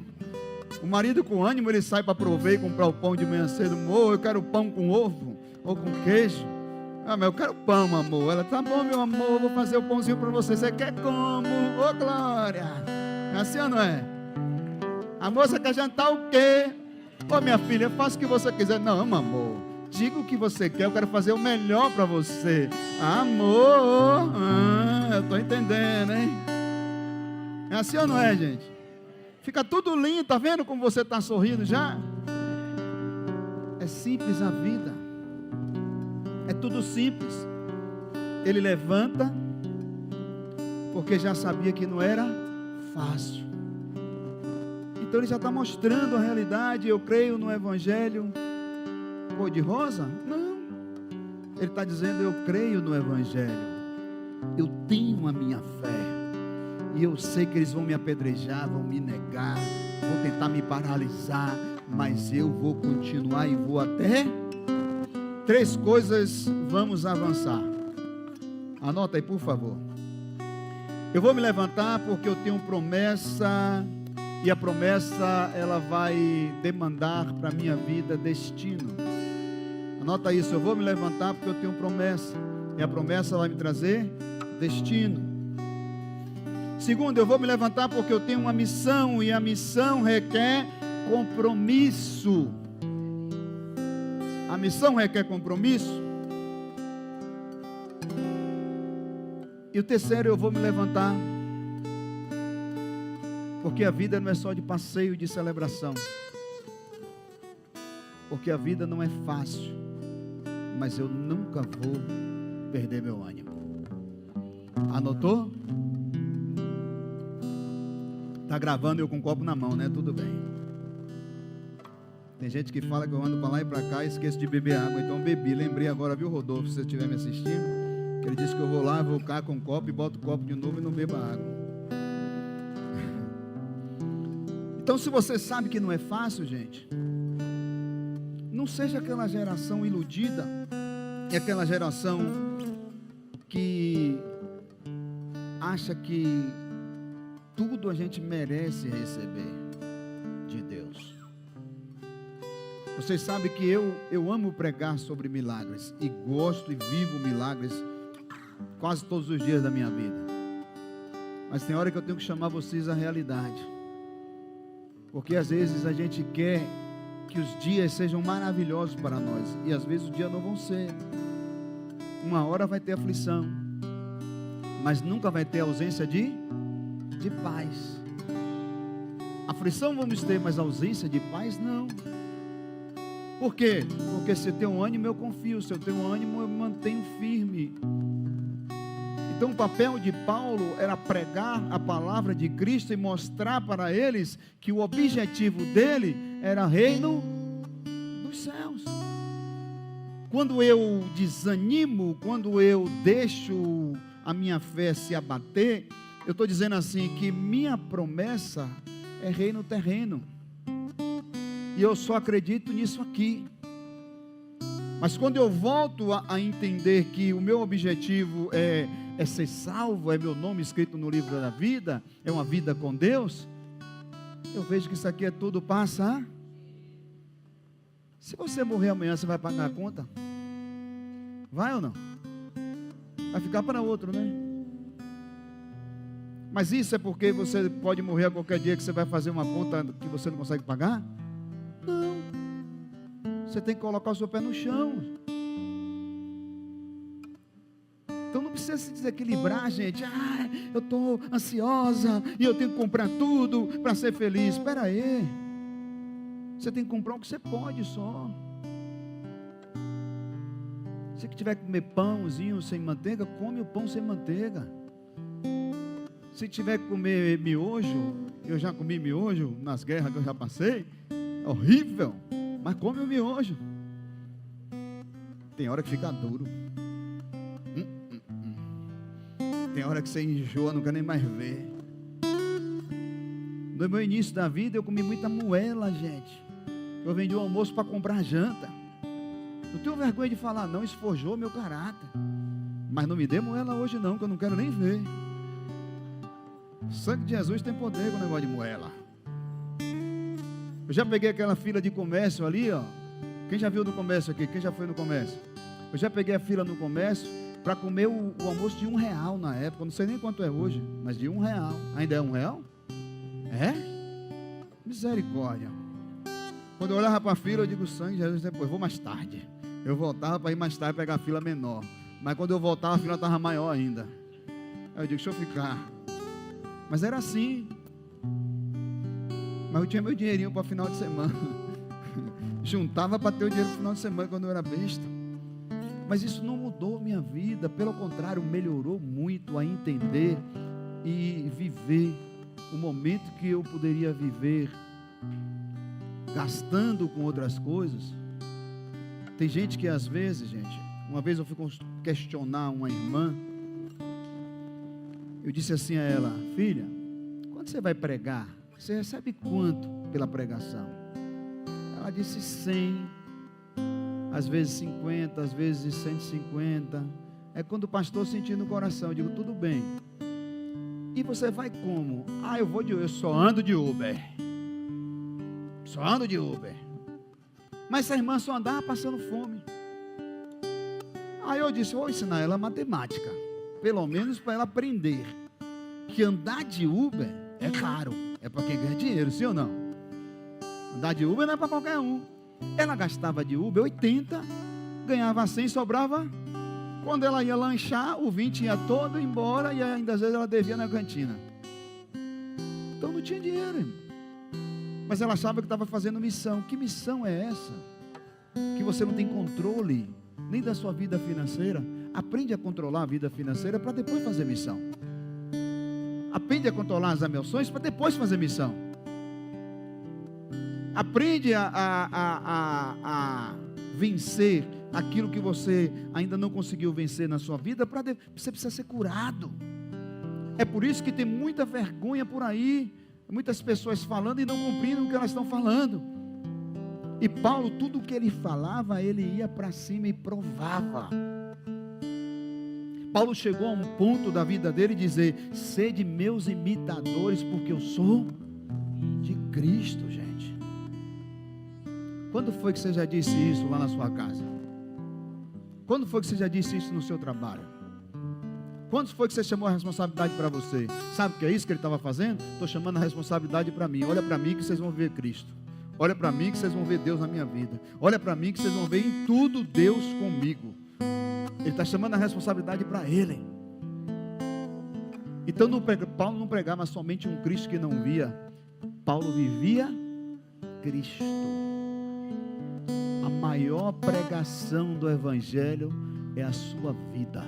O marido com ânimo, ele sai para prover e comprar o pão de manhã cedo. Amor, eu quero pão com ovo ou com queijo. Ah, mas eu quero pão, amor. Ela: tá bom, meu amor, vou fazer o pãozinho para você. Você quer como? Ô, glória! É assim ou não é? A moça quer jantar o quê? Ô, minha filha, eu faço o que você quiser. Não, amor, diga o que você quer, eu quero fazer o melhor para você. Amor, eu estou entendendo, hein? É assim ou não é, gente? Fica tudo lindo, tá vendo como você está sorrindo já? É simples a vida. É tudo simples. Ele levanta, porque já sabia que não era fácil. Então ele já está mostrando a realidade. Eu creio no Evangelho cor-de-rosa? Não. Ele está dizendo: eu creio no Evangelho. Eu tenho a minha fé. E eu sei que eles vão me apedrejar, vão me negar, vão tentar me paralisar, mas eu vou continuar e vou até. 3 coisas, vamos avançar. Anota aí, por favor. Eu vou me levantar porque eu tenho promessa, e a promessa, ela vai demandar para a minha vida destino. Anota isso: eu vou me levantar porque eu tenho promessa, e a promessa vai me trazer destino. Segundo, eu vou me levantar porque eu tenho uma missão, e a missão requer compromisso. A missão requer compromisso. E o terceiro, eu vou me levantar porque a vida não é só de passeio e de celebração. Porque a vida não é fácil, mas eu nunca vou perder meu ânimo. Anotou? Está gravando eu com um copo na mão, né? Tudo bem. Tem gente que fala que eu ando para lá e para cá e esqueço de beber água. Então bebi, lembrei agora, viu, Rodolfo, se você estiver me assistindo, que ele disse que eu vou lá, vou cá com um copo e boto o copo de novo e não bebo água. Então, se você sabe que não é fácil, gente, não seja aquela geração iludida, e aquela geração que acha que tudo a gente merece receber de Deus. Vocês sabem que eu amo pregar sobre milagres, e gosto e vivo milagres quase todos os dias da minha vida. Mas tem hora que eu tenho que chamar vocês à realidade, porque às vezes a gente quer que os dias sejam maravilhosos para nós, e às vezes os dias não vão ser. Uma hora vai ter aflição, mas nunca vai ter ausência de paz. Aflição vamos ter, mas ausência de paz não. Por quê? Porque se eu tenho ânimo, eu confio. Se eu tenho ânimo, eu me mantenho firme. Então o papel de Paulo era pregar a palavra de Cristo e mostrar para eles que o objetivo dele era o reino dos céus. Quando eu desanimo, quando eu deixo a minha fé se abater, eu estou dizendo assim, que minha promessa é reino terreno. E eu só acredito nisso aqui. Mas quando eu volto a entender que o meu objetivo é ser salvo, é meu nome escrito no livro da vida, é uma vida com Deus, eu vejo que isso aqui é tudo passa. Se você morrer amanhã, você vai pagar a conta? Vai ou não? Vai ficar para outro, né? Mas isso é porque você pode morrer a qualquer dia que você vai fazer uma conta que você não consegue pagar? Não. Você tem que colocar o seu pé no chão. Então não precisa se desequilibrar, gente. Eu estou ansiosa e eu tenho que comprar tudo para ser feliz. Espera aí. Você tem que comprar o que você pode só. Se tiver que comer pãozinho sem manteiga, come o pão sem manteiga. Se tiver que comer miojo, eu já comi miojo nas guerras que eu já passei, é horrível, mas come o miojo. Tem hora que fica duro. Tem hora que você enjoa, não quer nem mais ver. No meu início da vida, eu comi muita moela, gente. Eu vendi o almoço para comprar janta. Não tenho vergonha de falar, não, isso forjou meu caráter. Mas não me dê moela hoje não, que eu não quero nem ver. O sangue de Jesus tem poder com o negócio de moela. Eu já peguei aquela fila de comércio ali, ó. Quem já viu no comércio aqui? Quem já foi no comércio? Eu já peguei a fila no comércio para comer o almoço de R$1 na época. Eu não sei nem quanto é hoje, mas de R$1. Ainda é R$1? É? Misericórdia. Quando eu olhava para a fila, eu digo, sangue de Jesus, depois vou mais tarde. Eu voltava para ir mais tarde pegar a fila menor. Mas quando eu voltava, a fila estava maior ainda. Aí eu digo, deixa eu ficar. Mas era assim. Mas eu tinha meu dinheirinho para final de semana. Juntava para ter o dinheiro no final de semana quando eu era besta. Mas isso não mudou minha vida. Pelo contrário, melhorou muito a entender e viver o momento que eu poderia viver gastando com outras coisas. Tem gente que às vezes, gente, uma vez eu fui questionar uma irmã. Eu disse assim a ela, filha, quando você vai pregar, você recebe quanto pela pregação? Ela disse 100, às vezes 50, às vezes 150. É quando o pastor sentiu no coração. Eu digo, tudo bem. E você vai como? Eu só ando de Uber. Só ando de Uber. Mas essa irmã só andava passando fome. Aí eu disse, vou ensinar ela matemática. Pelo menos para ela aprender que andar de Uber é caro. É para quem ganha dinheiro, sim ou não? Andar de Uber não é para qualquer um. Ela gastava de Uber 80, ganhava 100, sobrava. Quando ela ia lanchar, o 20 ia todo embora e ainda às vezes ela devia na cantina. Então não tinha dinheiro, irmão. Mas ela achava que estava fazendo missão. Que missão é essa? Que você não tem controle nem da sua vida financeira. Aprende a controlar a vida financeira para depois fazer missão. Aprende a controlar as emoções para depois fazer missão. Aprende a vencer aquilo que você ainda não conseguiu vencer na sua vida. Você precisa ser curado. É por isso que tem muita vergonha por aí. Muitas pessoas falando e não cumprindo o que elas estão falando. E Paulo, tudo o que ele falava, ele ia para cima e provava. Paulo chegou a um ponto da vida dele dizer, sede meus imitadores, porque eu sou de Cristo, gente. Quando foi que você já disse isso lá na sua casa? Quando foi que você já disse isso no seu trabalho? Quando foi que você chamou a responsabilidade para você? Sabe o que é isso que ele estava fazendo? Estou chamando a responsabilidade para mim. Olha para mim que vocês vão ver Cristo. Olha para mim que vocês vão ver Deus na minha vida. Olha para mim que vocês vão ver em tudo Deus comigo. Ele está chamando a responsabilidade para ele. Então Paulo não pregava somente um Cristo que não via. Paulo vivia Cristo. a maior pregação do Evangelho é a sua vida.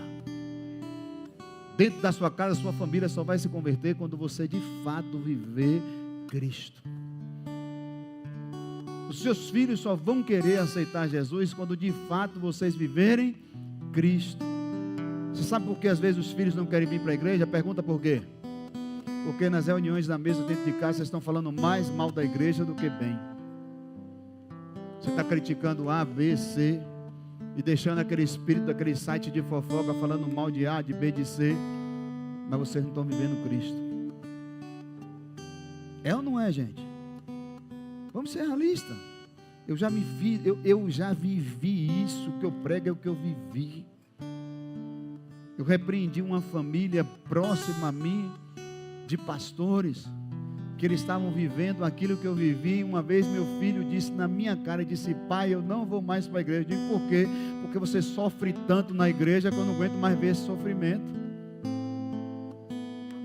Dentro da sua casa, a sua família só vai se converter quando você de fato viver Cristo. Os seus filhos só vão querer aceitar Jesus quando de fato vocês viverem Cristo. Você sabe por que às vezes os filhos não querem vir para a igreja? Pergunta por quê? Porque nas reuniões da mesa dentro de casa, vocês estão falando mais mal da igreja do que bem. Você está criticando A, B, C, e deixando aquele espírito daquele site de fofoca falando mal de A, de B, de C, mas vocês não estão vivendo Cristo. É ou não é, gente? Vamos ser realistas. Eu já vivi isso. O que eu prego é o que eu vivi. Eu repreendi uma família próxima a mim, de pastores, que eles estavam vivendo aquilo que eu vivi. Uma vez meu filho disse na minha cara, disse: pai, eu não vou mais para a igreja. Eu digo: por quê? Porque você sofre tanto na igreja que eu não aguento mais ver esse sofrimento.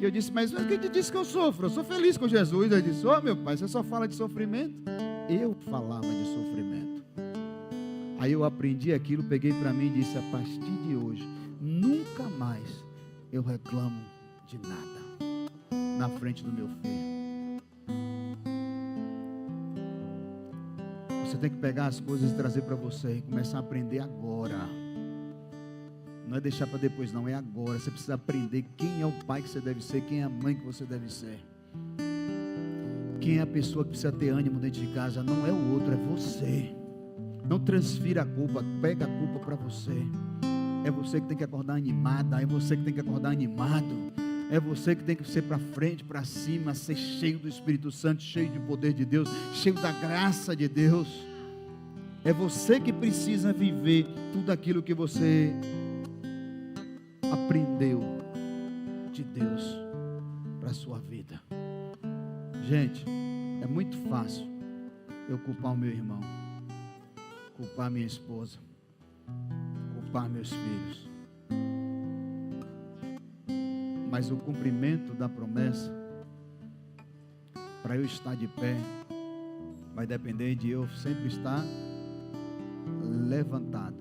E eu disse: mas quem te disse que eu sofro? Eu sou feliz com Jesus. Ele disse: ô meu pai, você só fala de sofrimento? Eu falava de sofrimento. Aí eu aprendi aquilo, peguei para mim e disse: a partir de hoje, nunca mais eu reclamo de nada na frente do meu filho. Você tem que pegar as coisas e trazer para você e começar a aprender agora. Não é deixar para depois, não, é agora. Você precisa aprender quem é o pai que você deve ser, quem é a mãe que você deve ser, quem é a pessoa que precisa ter ânimo dentro de casa. Não é o outro, é você. Não transfira a culpa, pega a culpa para você. É você que tem que acordar animada, é você que tem que acordar animado. É você que tem que ser para frente, para cima, ser cheio do Espírito Santo, cheio de poder de Deus, cheio da graça de Deus. É você que precisa viver tudo aquilo que você aprendeu de Deus para a sua vida. Gente, é muito fácil eu culpar o meu irmão, culpar minha esposa, culpar meus filhos. Mas o cumprimento da promessa, para eu estar de pé, vai depender de eu sempre estar levantado,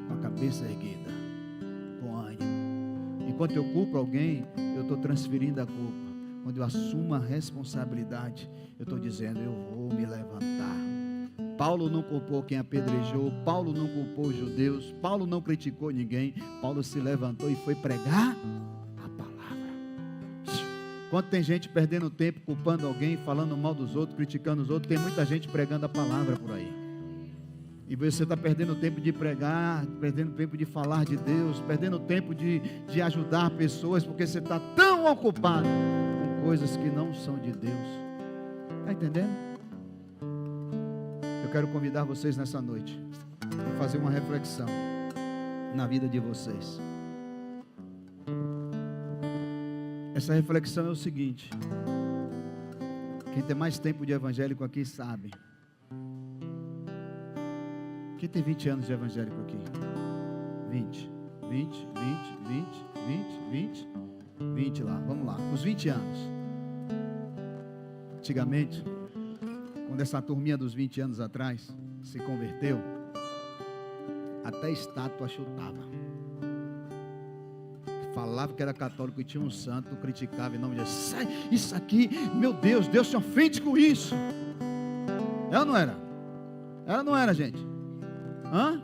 com a cabeça erguida, com ânimo. Enquanto eu culpo alguém, eu estou transferindo a culpa. Quando eu assumo a responsabilidade, eu estou dizendo: eu vou me levantar. Paulo não culpou quem apedrejou, Paulo não culpou os judeus, Paulo não criticou ninguém. Paulo se levantou e foi pregar a palavra. Quando tem gente perdendo tempo, culpando alguém, falando mal dos outros, criticando os outros, tem muita gente pregando a palavra por aí. E você está perdendo tempo de pregar, perdendo tempo de falar de Deus, perdendo tempo de ajudar pessoas, porque você está tão ocupado com coisas que não são de Deus. Está entendendo? Eu quero convidar vocês nessa noite a fazer uma reflexão na vida de vocês. Essa reflexão é o seguinte: quem tem mais tempo de evangélico aqui sabe. Quem tem 20 anos de evangélico aqui? 20 lá, vamos lá, os 20 anos. Antigamente, quando essa turminha dos 20 anos atrás se converteu, até estátua chutava. Falava que era católico e tinha um santo, criticava em nome de Deus. Sai, isso aqui, meu Deus, Deus se ofende com isso. Ela não era? Ela não era, gente? Hã?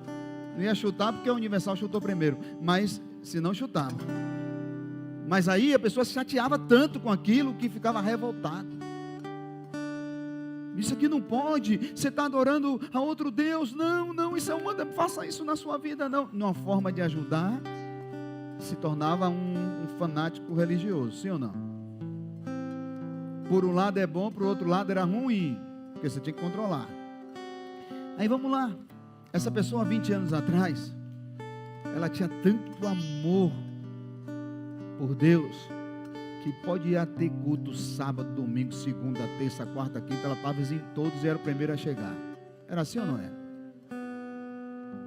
Não ia chutar porque a Universal chutou primeiro, mas se não chutava. Mas aí a pessoa se chateava tanto com aquilo que ficava revoltada. Isso aqui não pode, você está adorando a outro Deus. Não, isso é uma, faça isso na sua vida, não. Numa forma de ajudar, se tornava um fanático religioso, sim ou não? Por um lado é bom, por outro lado era ruim, porque você tinha que controlar. Aí vamos lá, essa pessoa 20 anos atrás, ela tinha tanto amor por Deus, que pode ir a ter culto sábado, domingo, segunda, terça, quarta, quinta, ela estava em todos e era o primeiro a chegar. Era assim ou não era?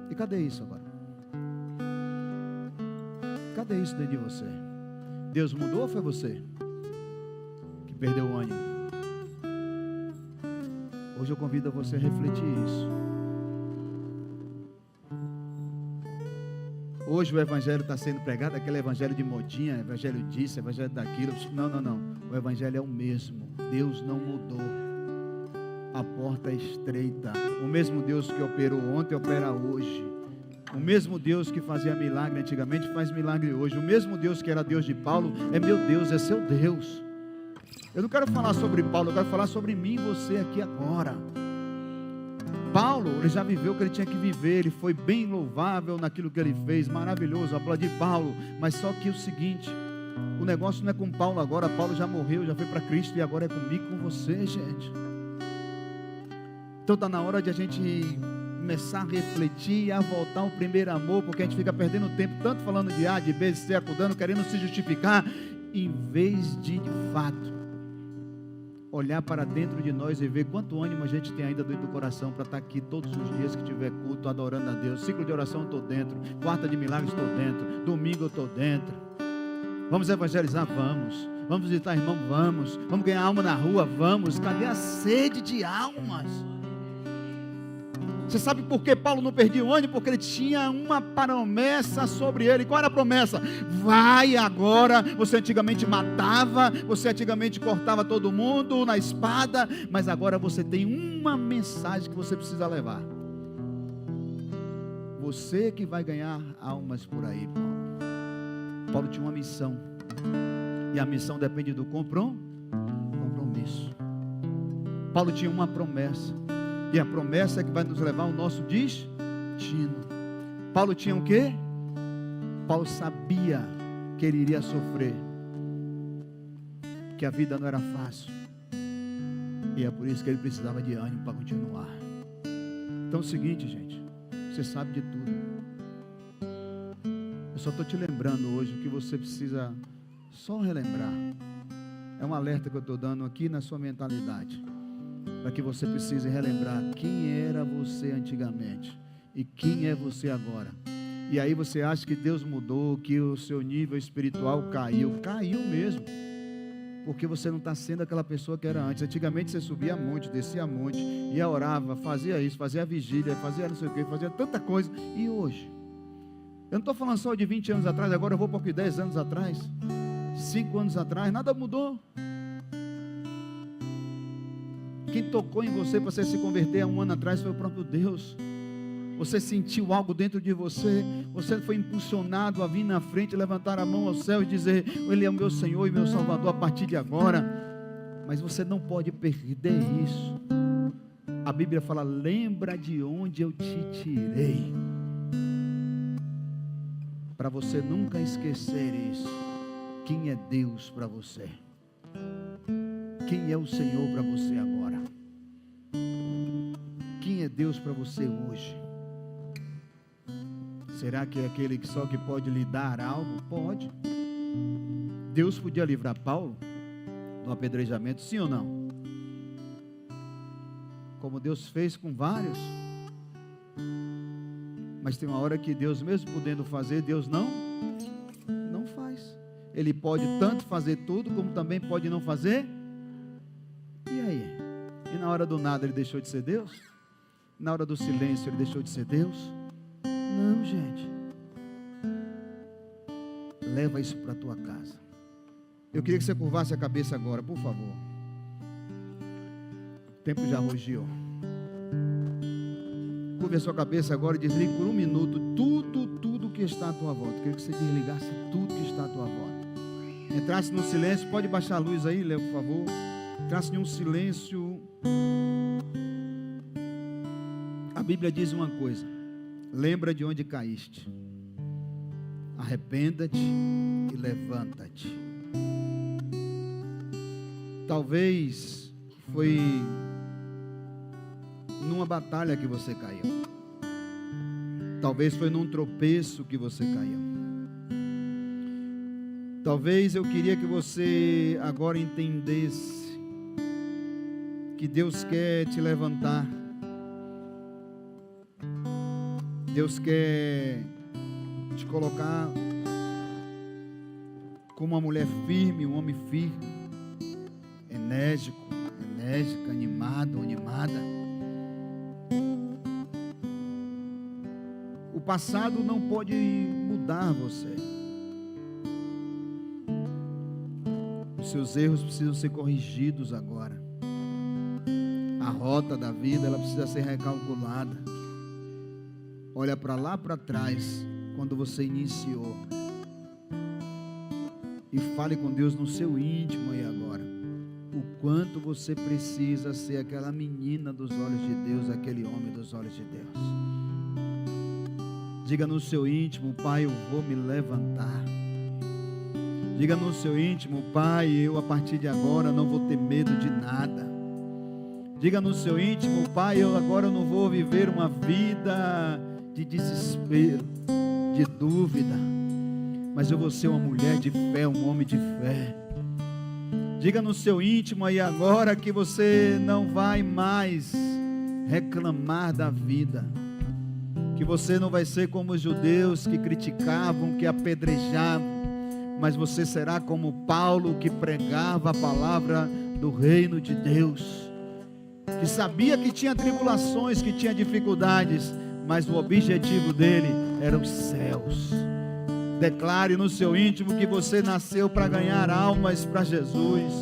E cadê isso agora? Cadê isso dentro de você? Deus mudou ou foi você que perdeu o ânimo? Hoje eu convido você a refletir isso. Hoje o evangelho está sendo pregado, aquele evangelho de modinha, evangelho disso, evangelho daquilo. Não. O evangelho é o mesmo. Deus não mudou. A porta é estreita. O mesmo Deus que operou ontem, opera hoje. O mesmo Deus que fazia milagre antigamente, faz milagre hoje. O mesmo Deus que era Deus de Paulo, é meu Deus, é seu Deus. Eu não quero falar sobre Paulo, eu quero falar sobre mim e você aqui agora. Paulo, ele já viveu o que ele tinha que viver, ele foi bem louvável naquilo que ele fez, maravilhoso, aplaudi Paulo, mas só que o seguinte, o negócio não é com Paulo agora, Paulo já morreu, já foi para Cristo e agora é comigo, com você, gente. Então está na hora de a gente começar a refletir, a voltar ao primeiro amor, porque a gente fica perdendo tempo, tanto falando de A, de B, de C, acudando, querendo se justificar, em vez de fato, olhar para dentro de nós e ver quanto ânimo a gente tem ainda dentro do coração para estar aqui todos os dias que tiver culto, adorando a Deus. Ciclo de oração eu estou dentro, quarta de milagres estou dentro, domingo eu estou dentro. Vamos evangelizar? Vamos visitar irmão? Vamos ganhar alma na rua? Vamos. Cadê a sede de almas? Você sabe por que Paulo não perdia o ânimo? Porque ele tinha uma promessa sobre ele. Qual era a promessa? Vai agora. Você antigamente matava, você antigamente cortava todo mundo na espada, mas agora você tem uma mensagem que você precisa levar. Você que vai ganhar almas por aí, Paulo. Paulo tinha uma missão, e a missão depende do compromisso. Paulo tinha uma promessa, e a promessa é que vai nos levar ao nosso destino. Paulo tinha o quê? Paulo sabia que ele iria sofrer, que a vida não era fácil, e é por isso que ele precisava de ânimo para continuar. Então é o seguinte, gente, você sabe de tudo. Eu só estou te lembrando hoje o que você precisa só relembrar. É um alerta que eu estou dando aqui na sua mentalidade, para que você precise relembrar quem era você antigamente e quem é você agora. E aí você acha que Deus mudou, que o seu nível espiritual caiu mesmo, porque você não está sendo aquela pessoa que era antes. Antigamente você subia monte, descia monte, ia orava, fazia isso, fazia a vigília, fazia não sei o que, fazia tanta coisa. E hoje? Eu não estou falando só de 20 anos atrás, agora eu vou para 10 anos atrás, 5 anos atrás, nada mudou. Quem tocou em você para você se converter há 1 ano atrás foi o próprio Deus. Você sentiu algo dentro de você, você foi impulsionado a vir na frente, levantar a mão ao céu e dizer: Ele é o meu Senhor e meu Salvador a partir de agora. Mas você não pode perder isso. A Bíblia fala: lembra de onde eu te tirei, para você nunca esquecer isso. Quem é Deus para você? Quem é o Senhor para você agora? Quem é Deus para você hoje? Será que é aquele que só que pode lhe dar algo? Pode. Deus podia livrar Paulo do apedrejamento, sim ou não? Como Deus fez com vários. Mas tem uma hora que Deus, mesmo podendo fazer, Deus não faz. Ele pode tanto fazer tudo, como também pode não fazer. E aí? E na hora do nada ele deixou de ser Deus? Na hora do silêncio ele deixou de ser Deus? Não, gente. Leva isso para a tua casa. Eu queria que você curvasse a cabeça agora, por favor. O tempo já rogiu. Curve a sua cabeça agora e desligue por 1 minuto tudo que está à tua volta. Eu queria que você desligasse tudo que está à tua volta. Entrasse no silêncio. Pode baixar a luz aí, Léo, por favor. Entrasse em um silêncio. A Bíblia diz uma coisa: lembra de onde caíste, arrependa-te e levanta-te. Talvez foi numa batalha que você caiu, talvez foi num tropeço que você caiu. Talvez eu queria que você agora entendesse que Deus quer te levantar. Deus quer te colocar como uma mulher firme, um homem firme, enérgica, animado, animada. O passado não pode mudar você. Os seus erros precisam ser corrigidos agora. A rota da vida, ela precisa ser recalculada. Olha para lá para trás, quando você iniciou. E fale com Deus no seu íntimo aí agora. O quanto você precisa ser aquela menina dos olhos de Deus, aquele homem dos olhos de Deus. Diga no seu íntimo: Pai, eu vou me levantar. Diga no seu íntimo: Pai, eu a partir de agora não vou ter medo de nada. Diga no seu íntimo: Pai, eu agora não vou viver uma vida de desespero, de dúvida, mas eu vou ser uma mulher de fé, um homem de fé. Diga no seu íntimo aí agora que você não vai mais reclamar da vida, que você não vai ser como os judeus que criticavam, que apedrejavam, mas você será como Paulo, que pregava a palavra do reino de Deus, que sabia que tinha tribulações, que tinha dificuldades, mas o objetivo dele eram os céus. Declare no seu íntimo que você nasceu para ganhar almas para Jesus.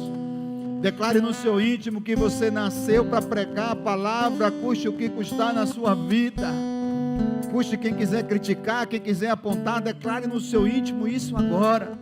Declare no seu íntimo que você nasceu para pregar a palavra, custe o que custar na sua vida. Custe quem quiser criticar, quem quiser apontar. Declare no seu íntimo isso agora.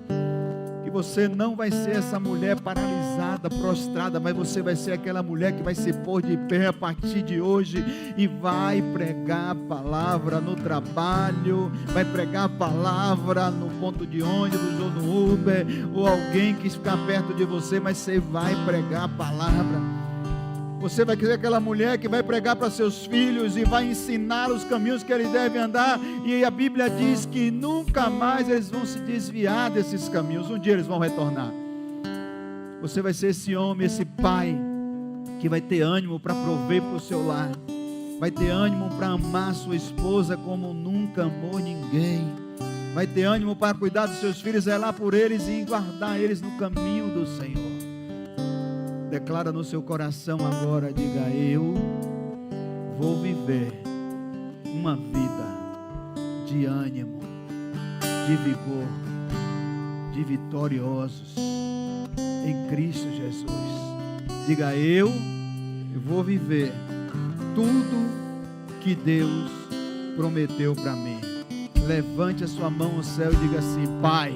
Que você não vai ser essa mulher paralisada, prostrada, mas você vai ser aquela mulher que vai se pôr de pé a partir de hoje e vai pregar a palavra no trabalho, vai pregar a palavra no ponto de ônibus ou no Uber, ou alguém que ficar perto de você, mas você vai pregar a palavra. Você vai ser aquela mulher que vai pregar para seus filhos e vai ensinar os caminhos que eles devem andar. E a Bíblia diz que nunca mais eles vão se desviar desses caminhos. Um dia eles vão retornar. Você vai ser esse homem, esse pai, que vai ter ânimo para prover para o seu lar. Vai ter ânimo para amar sua esposa como nunca amou ninguém. Vai ter ânimo para cuidar dos seus filhos, zelar por eles e guardar eles no caminho do Senhor. Declara no seu coração agora, diga: eu vou viver uma vida de ânimo, de vigor, de vitoriosos em Cristo Jesus. Diga: eu vou viver tudo que Deus prometeu para mim. Levante a sua mão ao céu e diga assim: Pai,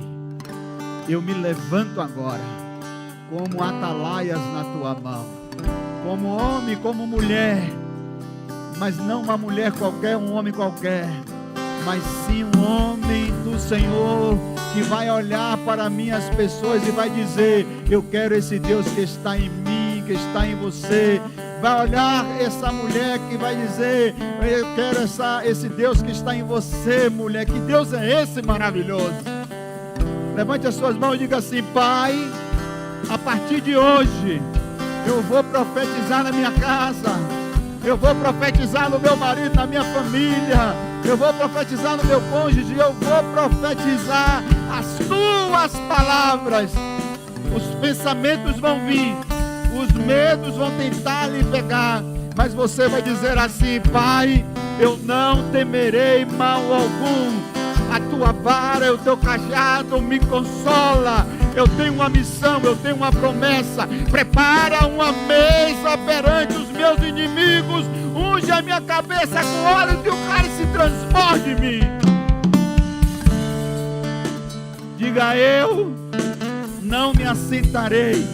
eu me levanto agora como atalaias na tua mão, como homem, como mulher, mas não uma mulher qualquer, um homem qualquer, mas sim um homem do Senhor, que vai olhar para mim as pessoas e vai dizer: eu quero esse Deus que está em mim, que está em você. Vai olhar essa mulher que vai dizer: eu quero esse Deus que está em você, mulher. Que Deus é esse maravilhoso? Levante as suas mãos e diga assim: Pai, a partir de hoje, eu vou profetizar na minha casa, eu vou profetizar no meu marido, na minha família, eu vou profetizar no meu cônjuge, eu vou profetizar as tuas palavras. Os pensamentos vão vir, os medos vão tentar lhe pegar, mas você vai dizer assim: Pai, eu não temerei mal algum. A tua vara e o teu cajado me consola. Eu tenho uma missão, eu tenho uma promessa. Prepara uma mesa perante os meus inimigos. Unge a minha cabeça com óleo e o cálice transborde em mim. Diga: eu não me assentarei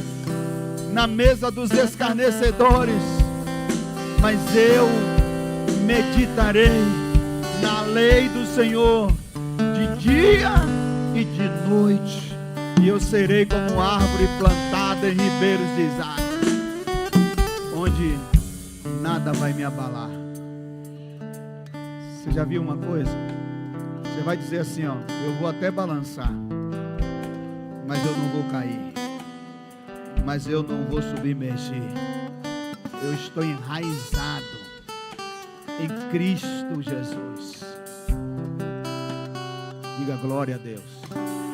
na mesa dos escarnecedores, mas eu meditarei na lei do Senhor de dia e de noite, e eu serei como árvore plantada em ribeiros de águas, onde nada vai me abalar. Você já viu uma coisa? Você vai dizer assim: ó, eu vou até balançar, mas eu não vou cair, mas eu não vou submergir. Eu estou enraizado em Cristo Jesus. Diga glória a Deus.